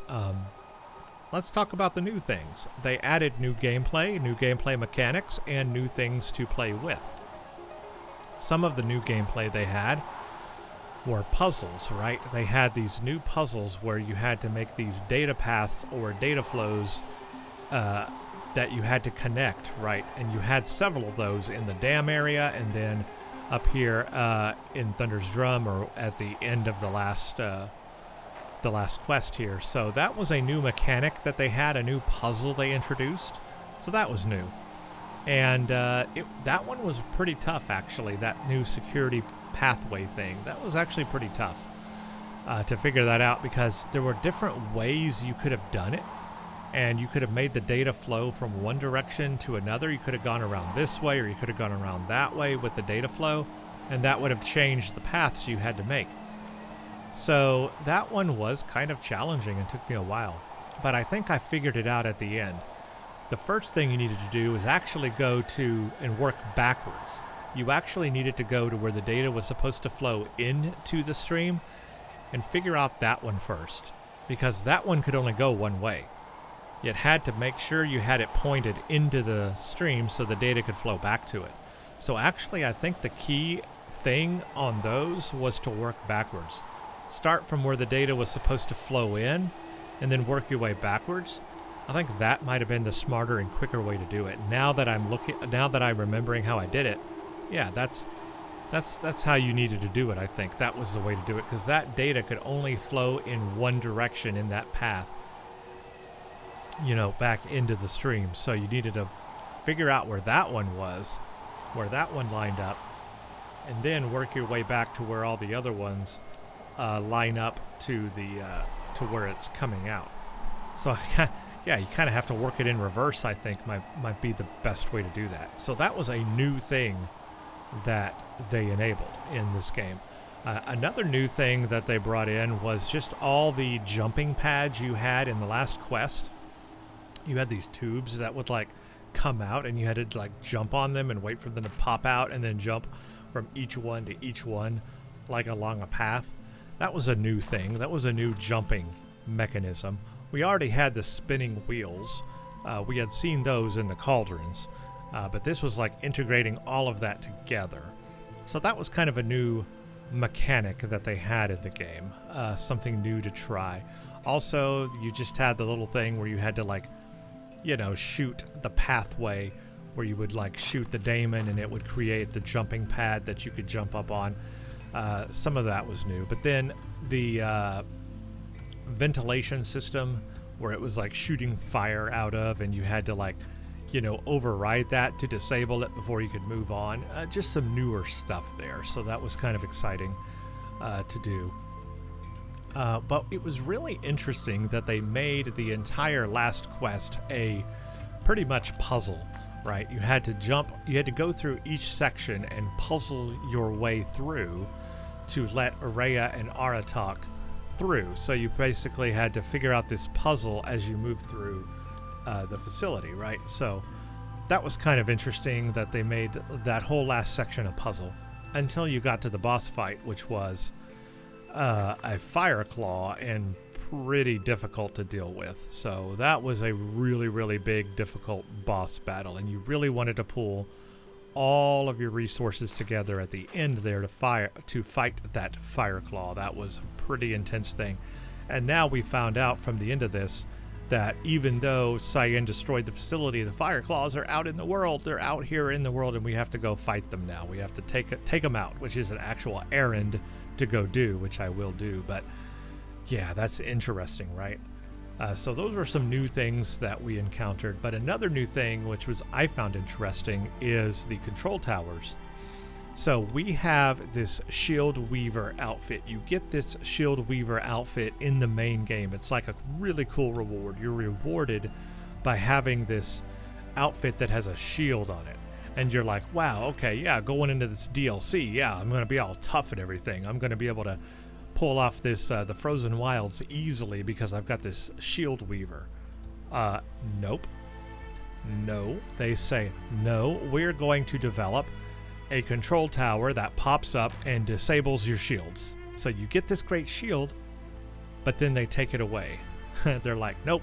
Let's talk about the new things. They added new gameplay mechanics, and new things to play with. Some of the new gameplay they had were puzzles, right? They had these new puzzles where you had to make these data paths or data flows that you had to connect, right? And you had several of those in the dam area, and then up here in Thunder's Drum, or at the end of the last quest here. So that was a new mechanic that they had, a new puzzle they introduced. So that was new. And that one was pretty tough, actually, that new security pathway thing. That was actually pretty tough to figure that out, because there were different ways you could have done it. And you could have made the data flow from one direction to another. You could have gone around this way, or you could have gone around that way with the data flow, and that would have changed the paths you had to make. So that one was kind of challenging and took me a while. But I think I figured it out at the end. The first thing you needed to do is actually go to and work backwards. You actually needed to go to where the data was supposed to flow into the stream and figure out that one first, because that one could only go one way. You had to make sure you had it pointed into the stream so the data could flow back to it. So actually, I think the key thing on those was to work backwards. Start from where the data was supposed to flow in, and then work your way backwards. I think that might have been the smarter and quicker way to do it. Now that I'm remembering how I did it, yeah, that's how you needed to do it. I think that was the way to do it, because that data could only flow in one direction in that path, back into the stream. So you needed to figure out where that one was, where that one lined up, and then work your way back to where all the other ones line up to where it's coming out. So yeah, you kind of have to work it in reverse, I think, might be the best way to do that. So that was a new thing that they enabled in this game. Another new thing that they brought in was just all the jumping pads you had in the last quest. You had these tubes that would come out, and you had to jump on them and wait for them to pop out, and then jump from each one to each one along a path. That was a new thing. That was a new jumping mechanism. We already had the spinning wheels. We had seen those in the cauldrons, but this was integrating all of that together. So that was kind of a new mechanic that they had in the game, something new to try. Also, you just had the little thing where you had to shoot the pathway, where you would shoot the daemon, and it would create the jumping pad that you could jump up on. Some of that was new, but then the ventilation system, where it was shooting fire out of, and you had to override that to disable it before you could move on. Just some newer stuff there, so that was kind of exciting to do. But it was really interesting that they made the entire last quest a pretty much puzzle, right? You had to go through each section and puzzle your way through to let Araya and Aratak through. So you basically had to figure out this puzzle as you moved through the facility, right? So that was kind of interesting that they made that whole last section a puzzle until you got to the boss fight, which was a FIRECLAW and pretty difficult to deal with. So that was a really, really big, difficult boss battle, and you really wanted to pull all of your resources together at the end there to fight that FIRECLAW. That was a pretty intense thing. And now we found out from the end of this that even though CYAN destroyed the facility, the FIRECLAWs are out in the world. They're out here in the world, and we have to go fight them now. We have to take them out, which is an actual errand to go do, which I will do. But yeah, that's interesting, right? So those were some new things that we encountered. But another new thing, which I found interesting, is the control towers. So we have this Shield Weaver outfit. You get this Shield Weaver outfit in the main game. It's like a really cool reward. You're rewarded by having this outfit that has a shield on it. And you're like, wow, okay, yeah, going into this DLC, yeah, I'm going to be all tough and everything. I'm going to be able to pull off this the Frozen Wilds easily because I've got this Shield Weaver. Nope. No. They say, no, we're going to develop a control tower that pops up and disables your shields. So you get this great shield, but then they take it away. They're like, nope,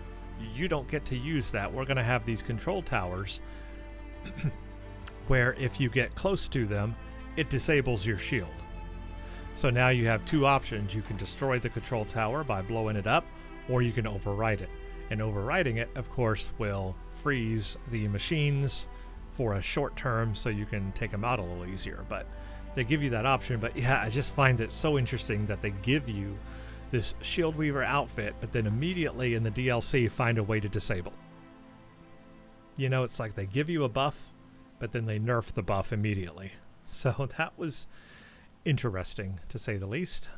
you don't get to use that. We're going to have these control towers where if you get close to them, it disables your shield. So now you have two options. You can destroy the control tower by blowing it up, or you can override it. And overriding it, of course, will freeze the machines for a short term so you can take them out a little easier. But they give you that option. But yeah, I just find it so interesting that they give you this Shield Weaver outfit, but then immediately in the DLC find a way to disable. You know, it's like they give you a buff, but then they nerf the buff immediately. So that was interesting, to say the least.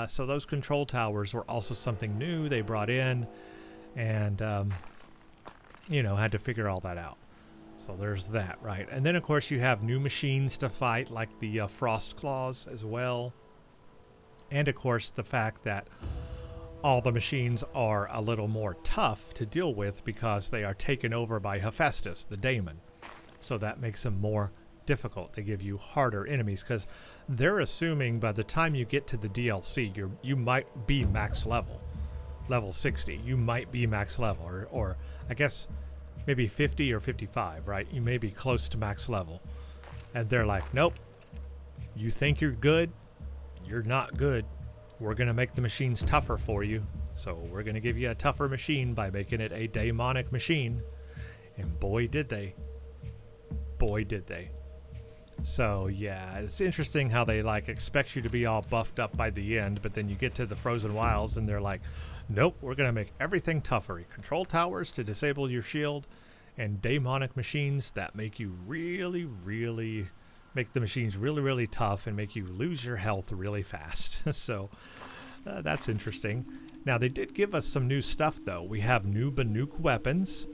So those control towers were also something new they brought in, and you know, had to figure all that out. So there's that, right? And then of course you have new machines to fight, like the Frost Claws as well. And of course the fact that all the machines are a little more tough to deal with because they are taken over by Hephaestus, the daemon. So that makes them more difficult. They give you harder enemies because they're assuming by the time you get to the DLC, you might be max level 60. You might be max level, or I guess maybe 50 or 55, right? You may be close to max level. And they're like, nope, you think you're good? You're not good. We're going to make the machines tougher for you. So we're going to give you a tougher machine by making it a daemonic machine. And boy, did they. Boy, did they. So yeah, it's interesting how they like expect you to be all buffed up by the end, but then you get to the Frozen Wilds and they're like, nope, we're going to make everything tougher. Control towers to disable your shield, and daemonic machines that make you make the machines really tough and make you lose your health really fast. So that's interesting. Now they did give us some new stuff though. We have new Banuk weapons.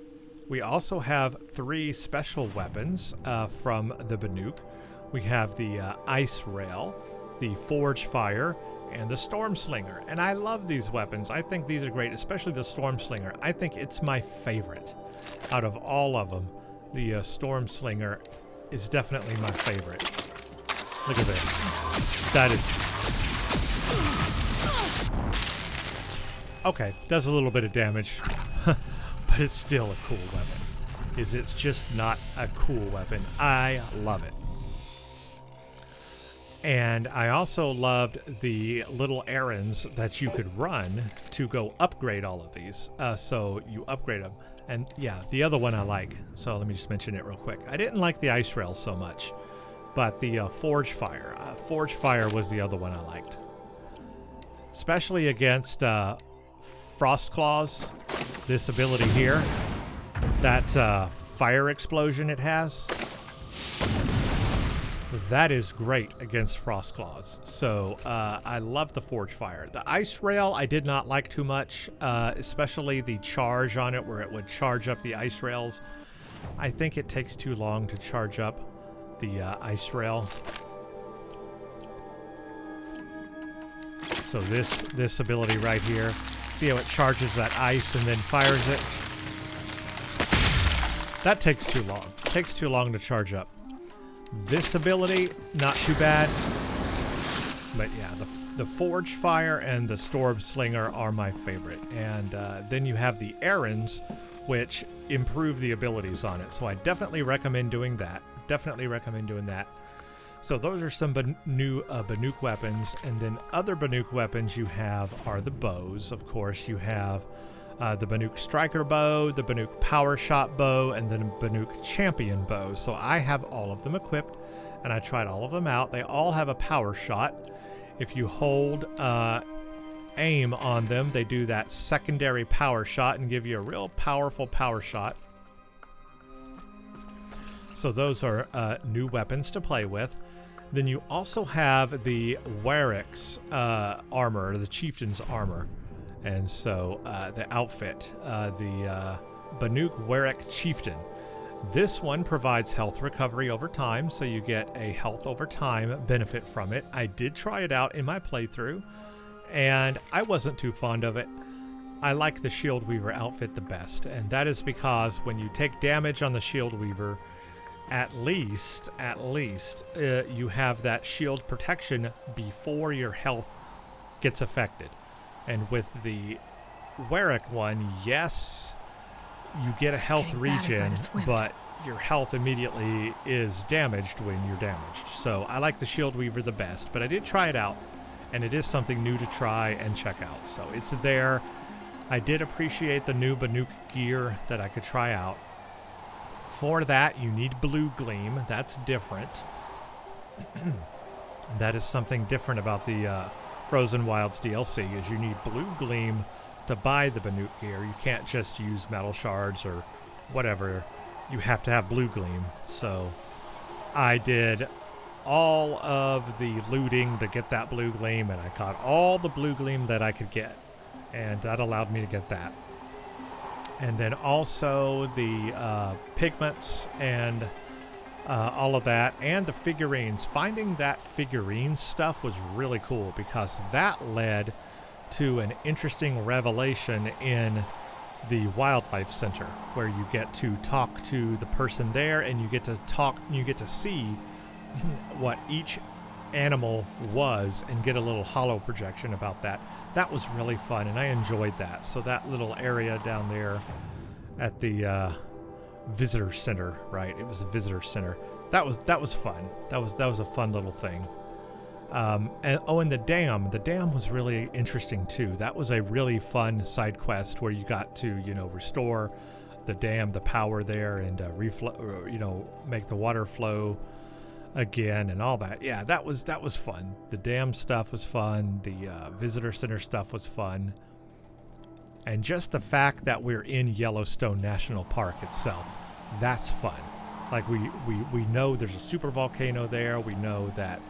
We also have 3 special weapons from the Banuk. We have the Ice Rail, the Forge Fire, and the Storm Slinger. And I love these weapons. I think these are great, especially the Storm Slinger. I think it's my favorite out of all of them. The Storm Slinger is definitely my favorite. Look at this. That is... Okay, does a little bit of damage. But it's still a cool weapon. It's just not a cool weapon. I love it. And I also loved the little errands that you could run to go upgrade all of these. So you upgrade them. And yeah, the other one I like. So let me just mention it real quick. I didn't like the Ice Rail so much, but the Forge Fire. Forge Fire was the other one I liked. Especially against Frost Claws. This ability here, that fire explosion it has, that is great against Frost Claws. So I love the Forge Fire. The Ice Rail I did not like too much, especially the charge on it where it would charge up the ice rails. I think it takes too long to charge up the ice rail. So this ability right here, see how it charges that ice and then fires it? That takes too long. Takes too long to charge up. This ability, not too bad. But yeah, the Forge Fire and the Storm Slinger are my favorite. And then you have the errands, which improve the abilities on it. So I definitely recommend doing that. Definitely recommend doing that. So those are some new Banuk weapons. And then other Banuk weapons you have are the bows. Of course, you have the Banuk Striker Bow, the Banuk Power Shot Bow, and the Banuk Champion Bow. So I have all of them equipped, and I tried all of them out. They all have a power shot. If you hold aim on them, they do that secondary power shot and give you a real powerful power shot. So those are new weapons to play with. Then you also have the Warwick's armor, the Chieftain's armor. And so the outfit, the Banuk Warwick Chieftain. This one provides health recovery over time, so you get a health over time benefit from it. I did try it out in my playthrough, and I wasn't too fond of it. I like the Shield Weaver outfit the best, and that is because when you take damage on the Shield Weaver, at least, you have that shield protection before your health gets affected. And with the Warwick one, yes, you get a health regen, but your health immediately is damaged when you're damaged. So I like the Shield Weaver the best, but I did try it out, and it is something new to try and check out. So it's there. I did appreciate the new Banuk gear that I could try out. For that, you need Blue Gleam. That's different. That is something different about the Frozen Wilds DLC, is you need Blue Gleam to buy the Banuk gear. You can't just use metal shards or whatever. You have to have Blue Gleam. So I did all of the looting to get that Blue Gleam, and I caught all the Blue Gleam that I could get, and that allowed me to get that. And then also the pigments and all of that, and the figurines. Finding that figurine stuff was really cool, because that led to an interesting revelation in the Wildlife Center, where you get to talk to the person there, and you get to see what each animal was and get a little holo projection about that. That was really fun, and I enjoyed that. So that little area down there at the visitor center, right? It was a visitor center. That was fun. That was a fun little thing. And the dam. The dam was really interesting too. That was a really fun side quest where you got to, restore the dam, the power there, and make the water flow again and all that. Yeah, that was fun. The dam stuff was fun. The visitor center stuff was fun. And just the fact that we're in Yellowstone National Park itself, that's fun. Like we know there's a super volcano there. We know that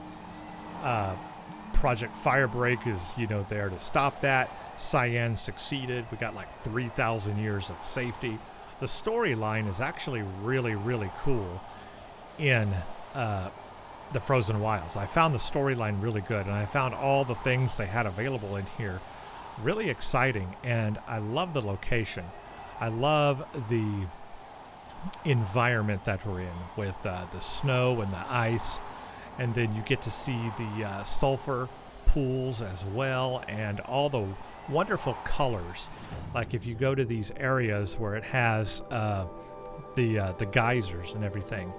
Project Firebreak is, there to stop that. CYAN succeeded. We got like 3,000 years of safety. The storyline is actually really, really cool in the Frozen Wilds. I found the storyline really good, and I found all the things they had available in here really exciting, and I love the location. I love the environment that we're in with the snow and the ice, and then you get to see the sulfur pools as well, and all the wonderful colors. Like if you go to these areas where it has the geysers and everything,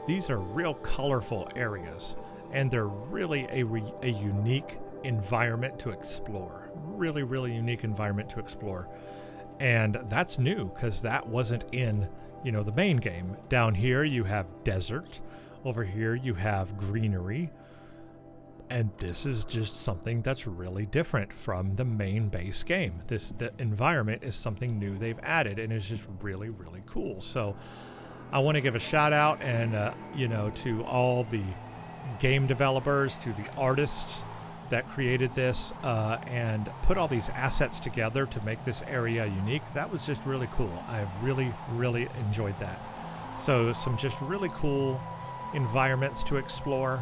these are real colorful areas, and they're really a unique environment to explore. Really, really unique environment to explore. And that's new, because that wasn't in, the main game. Down here you have desert. Over here you have greenery. And this is just something that's really different from the main base game. The environment is something new they've added, and it's just really, really cool. So I want to give a shout out and to all the game developers, to the artists that created this and put all these assets together to make this area unique. That was just really cool. I really, really enjoyed that. So some just really cool environments to explore.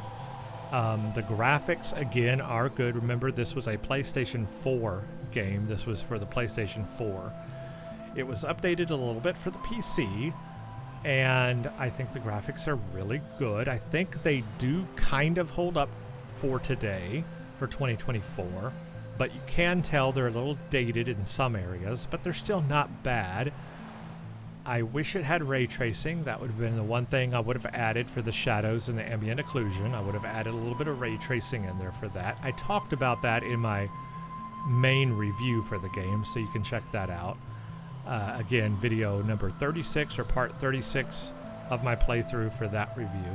The graphics, again, are good. Remember, this was a PlayStation 4 game. This was for the PlayStation 4. It was updated a little bit for the PC, and I think the graphics are really good. I think they do kind of hold up for today, for 2024, but you can tell they're a little dated in some areas, but they're still not bad. I wish it had ray tracing. That would have been the one thing I would have added for the shadows and the ambient occlusion. I would have added a little bit of ray tracing in there for that. I talked about that in my main review for the game, so you can check that out. Again, video number 36 or part 36 of my playthrough for that review.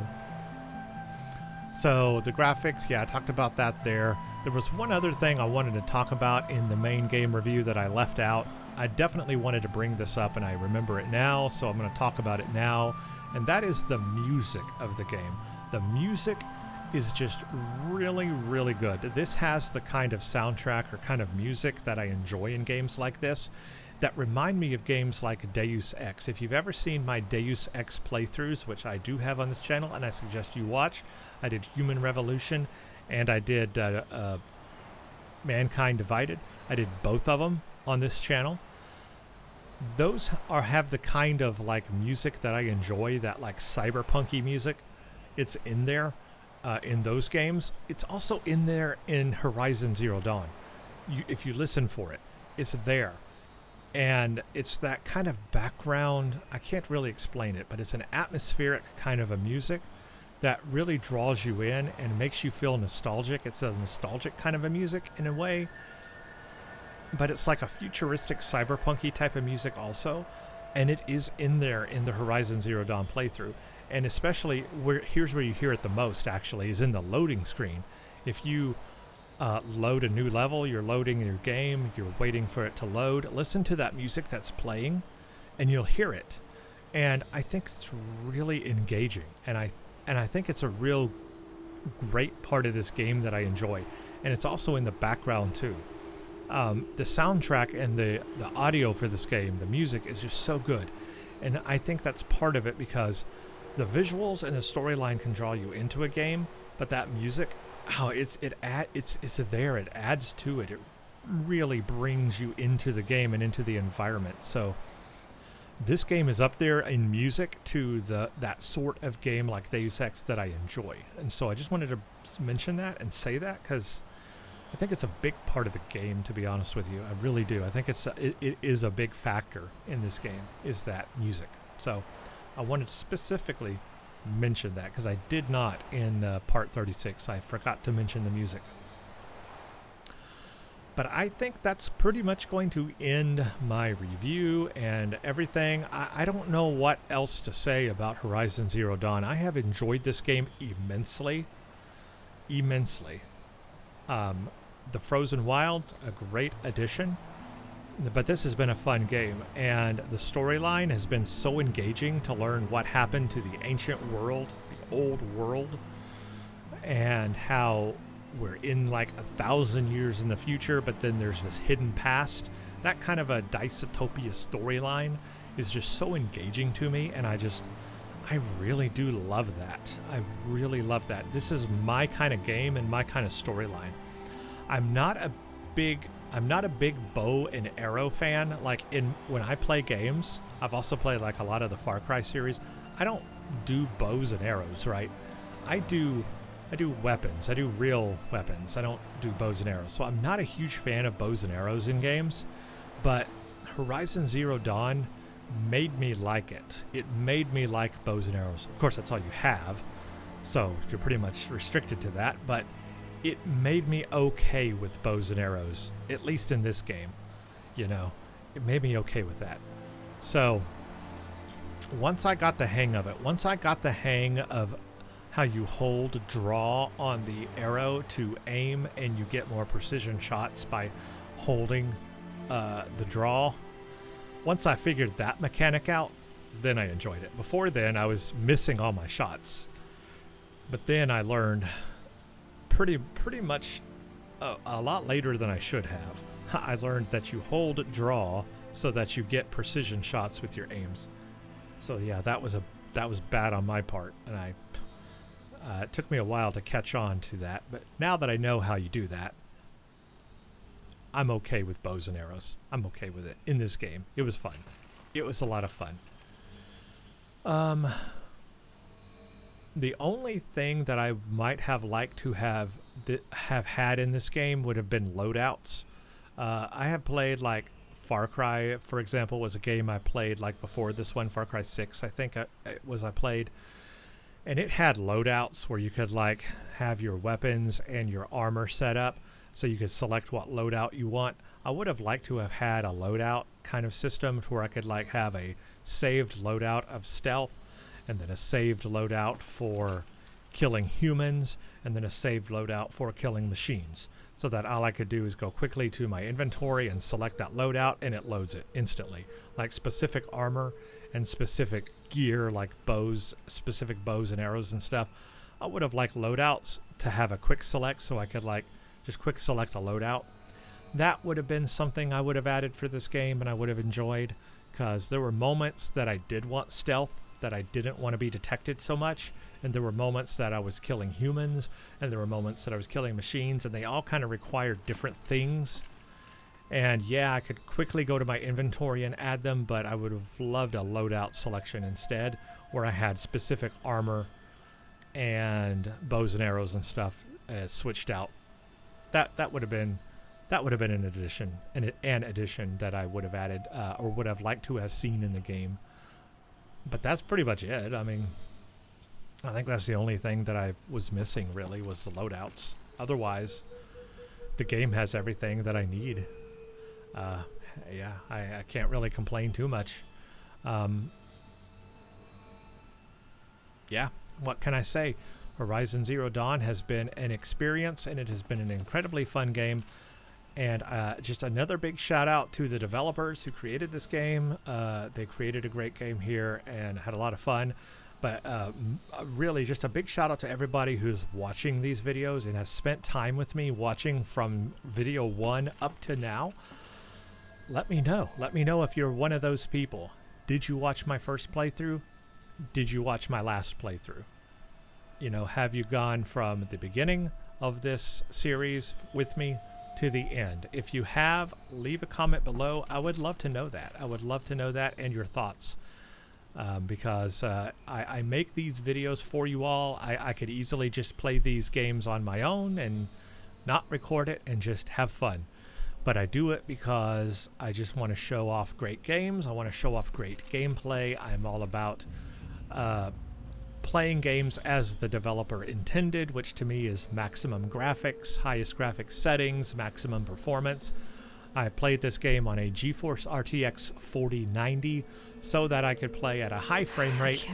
So the graphics, yeah, I talked about that there. There was one other thing I wanted to talk about in the main game review that I left out. I definitely wanted to bring this up, and I remember it now, so I'm going to talk about it now, and that is the music of the game. The music is just really, really good. This has the kind of soundtrack or kind of music that I enjoy in games like this that remind me of games like Deus Ex. If you've ever seen my Deus Ex playthroughs, which I do have on this channel, and I suggest you watch, I did Human Revolution, and I did Mankind Divided. I did both of them on this channel. Those have the kind of like music that I enjoy, that like cyberpunky music. It's in there in those games. It's also in there in Horizon Zero Dawn. If you listen for it, it's there. And it's that kind of background, I can't really explain it, but it's an atmospheric kind of a music that really draws you in and makes you feel nostalgic. It's a nostalgic kind of a music in a way, but it's like a futuristic cyberpunky type of music also, and it is in there in the Horizon Zero Dawn playthrough. And especially here's where you hear it the most, actually, is in the loading screen. If you load a new level, you're loading your game, you're waiting for it to load, listen to that music that's playing and you'll hear it. And I think it's really engaging, and I think it's a real great part of this game that I enjoy. And it's also in the background too. The soundtrack and the audio for this game, the music is just so good. And I think that's part of it, because the visuals and the storyline can draw you into a game, but that music, it's there. It adds to it. It really brings you into the game and into the environment. So this game is up there in music to that sort of game like Deus Ex that I enjoy. And so I just wanted to mention that and say that, because I think it's a big part of the game, to be honest with you. I really do. I think it is a big factor in this game, is that music. So I wanted to specifically mention that, because I did not in part 36. I forgot to mention the music. But I think that's pretty much going to end my review and everything. I don't know what else to say about Horizon Zero Dawn. I have enjoyed this game immensely. Immensely. The Frozen Wild, a great addition. But this has been a fun game, and the storyline has been so engaging to learn what happened to the ancient world, the old world, and how we're in like 1,000 years in the future, but then there's this hidden past. That kind of a dystopia storyline is just so engaging to me, and I really do love that. I really love that. This is my kind of game and my kind of storyline. I'm not a big bow and arrow fan. Like when I play games, I've also played like a lot of the Far Cry series. I don't do bows and arrows, right? I do weapons. I do real weapons. I don't do bows and arrows. So I'm not a huge fan of bows and arrows in games, but Horizon Zero Dawn made me like it. It made me like bows and arrows. Of course, that's all you have, so you're pretty much restricted to that, but it made me okay with bows and arrows, at least in this game. You know, it made me okay with that. So once I got the hang of it, once I got the hang of how you hold draw on the arrow to aim, and you get more precision shots by holding the draw, once I figured that mechanic out, then I enjoyed it. Before then, I was missing all my shots. But then I learned pretty much a lot later than I should have. I learned that you hold draw so that you get precision shots with your aims. So yeah, that was that was bad on my part, and it took me a while to catch on to that. But now that I know how you do that, I'm okay with bows and arrows. I'm okay with it in this game. It was fun. It was a lot of fun. The only thing that I might have liked to have had in this game would have been loadouts. I have played like Far Cry, for example, was a game I played like before this one, Far Cry 6, I think I played. And it had loadouts where you could like have your weapons and your armor set up so you could select what loadout you want. I would have liked to have had a loadout kind of system where I could like have a saved loadout of stealth, and then a saved loadout for killing humans, and then a saved loadout for killing machines. So that all I could do is go quickly to my inventory and select that loadout, and it loads it instantly. Like specific armor and specific gear, like bows, specific bows and arrows and stuff. I would have liked loadouts to have a quick select, so I could like just quick select a loadout. That would have been something I would have added for this game, and I would have enjoyed, because there were moments that I did want stealth, that I didn't want to be detected so much, and there were moments that I was killing humans, and there were moments that I was killing machines, and they all kind of required different things. And yeah, I could quickly go to my inventory and add them, but I would have loved a loadout selection instead, where I had specific armor and bows and arrows and stuff switched out. That would have been an addition that I would have added or would have liked to have seen in the game. But that's pretty much it. I mean, I think that's the only thing that I was missing, really, was the loadouts. Otherwise, the game has everything that I need. Yeah, I can't really complain too much. Yeah, what can I say? Horizon Zero Dawn has been an experience, and it has been an incredibly fun game. And just another big shout out to the developers who created this game. They created a great game here and had a lot of fun. But really just a big shout out to everybody who's watching these videos and has spent time with me watching from video 1 up to now. Let me know. Let me know if you're one of those people. Did you watch my first playthrough? Did you watch my last playthrough? You know, have you gone from the beginning of this series with me to the end? If you have, leave a comment below. I would love to know that. I would love to know that and your thoughts. Because I make these videos for you all. I could easily just play these games on my own and not record it and just have fun. But I do it because I just want to show off great games. I want to show off great gameplay. I'm all about playing games as the developer intended, which to me is maximum graphics, highest graphics settings, maximum performance. I played this game on a GeForce RTX 4090 so that I could play at a high frame rate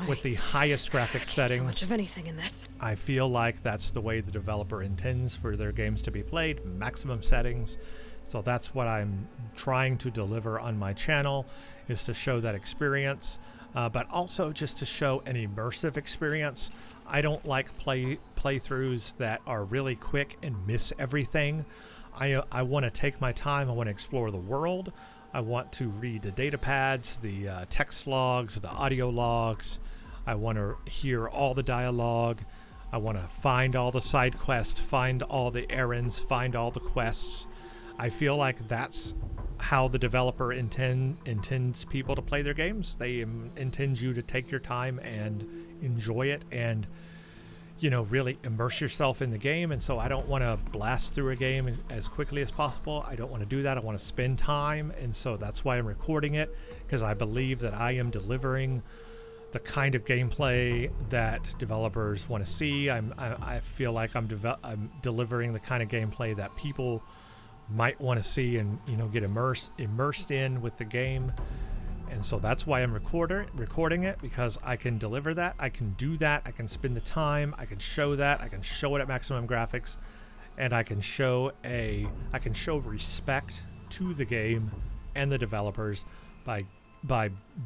with the highest graphics settings. Feel much of anything in this. I feel like that's the way the developer intends for their games to be played, maximum settings. So that's what I'm trying to deliver on my channel, is to show that experience, but also just to show an immersive experience. I don't like playthroughs that are really quick and miss everything. I want to take my time. I want to explore the world. I want to read the data pads, the text logs, the audio logs. I want to hear all the dialogue. I want to find all the side quests, find all the errands, find all the quests. I feel like that's how the developer intends people to play their games. They intend you to take your time and enjoy it and, you know, really immerse yourself in the game. And so I don't want to blast through a game as quickly as possible. I don't want to do that. I want to spend time. And so that's why I'm recording it, because I believe that I am delivering the kind of gameplay that developers want to see. I feel like I'm delivering the kind of gameplay that people might want to see and, you know, get immersed in with the game. And so that's why I'm recording it, because I can deliver that. I can do that. I can spend the time. I can show that. I can show it at maximum graphics, and I can show respect to the game and the developers by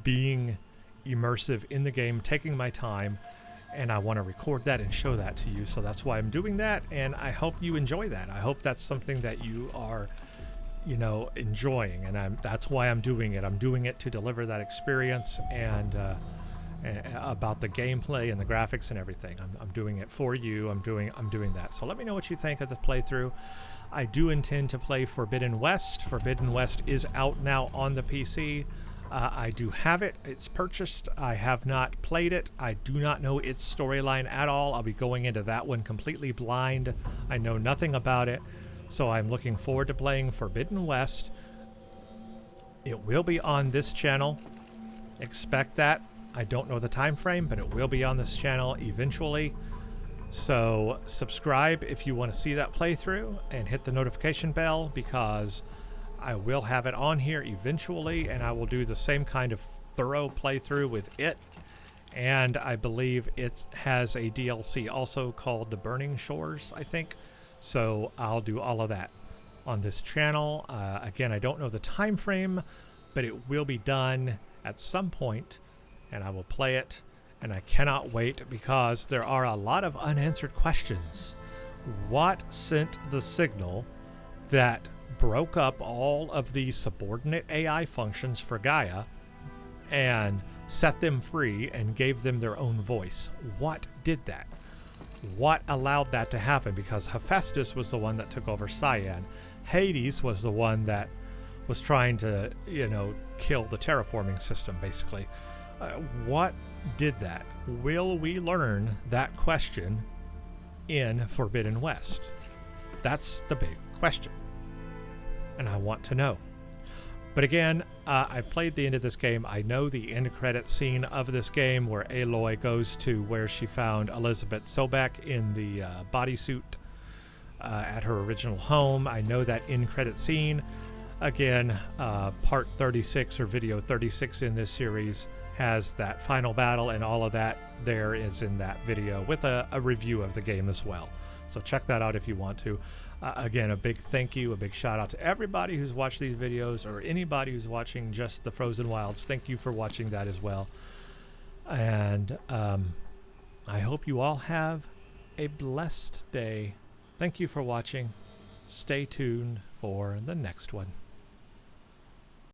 being immersive in the game, taking my time, and I want to record that and show that to you. So that's why I'm doing that, and I hope you enjoy that. I hope that's something that you are, you know, enjoying, and that's why I'm doing it. I'm doing it to deliver that experience and about the gameplay and the graphics and everything. I'm doing it for you. I'm doing that. So let me know what you think of the playthrough. I do intend to play Forbidden West. Forbidden West is out now on the PC. I do have it. It's purchased. I have not played it. I do not know its storyline at all. I'll be going into that one completely blind. I know nothing about it. So I'm looking forward to playing Forbidden West. It will be on this channel. Expect that. I don't know the time frame, but it will be on this channel eventually. So subscribe if you want to see that playthrough, and hit the notification bell, because I will have it on here eventually, and I will do the same kind of thorough playthrough with it. And I believe it has a DLC also called The Burning Shores, I think. So I'll do all of that on this channel. Again, I don't know the time frame, but it will be done at some point, and I will play it. And I cannot wait, because there are a lot of unanswered questions. What sent the signal that broke up all of the subordinate AI functions for Gaia and set them free and gave them their own voice? What did that? What allowed that to happen? Because Hephaestus was the one that took over CYAN. Hades was the one that was trying to, kill the terraforming system, basically. What did that? Will we learn that question in Forbidden West? That's the big question, and I want to know. But again, I played the end of this game. I know the end credit scene of this game, where Aloy goes to where she found Elizabeth Sobek in the bodysuit at her original home. I know that end credit scene. Again, part 36 or video 36 in this series has that final battle, and all of that there is in that video with a review of the game as well. So check that out if you want to. Again, a big thank you, a big shout out to everybody who's watched these videos, or anybody who's watching just the Frozen Wilds. Thank you for watching that as well. And I hope you all have a blessed day. Thank you for watching. Stay tuned for the next one.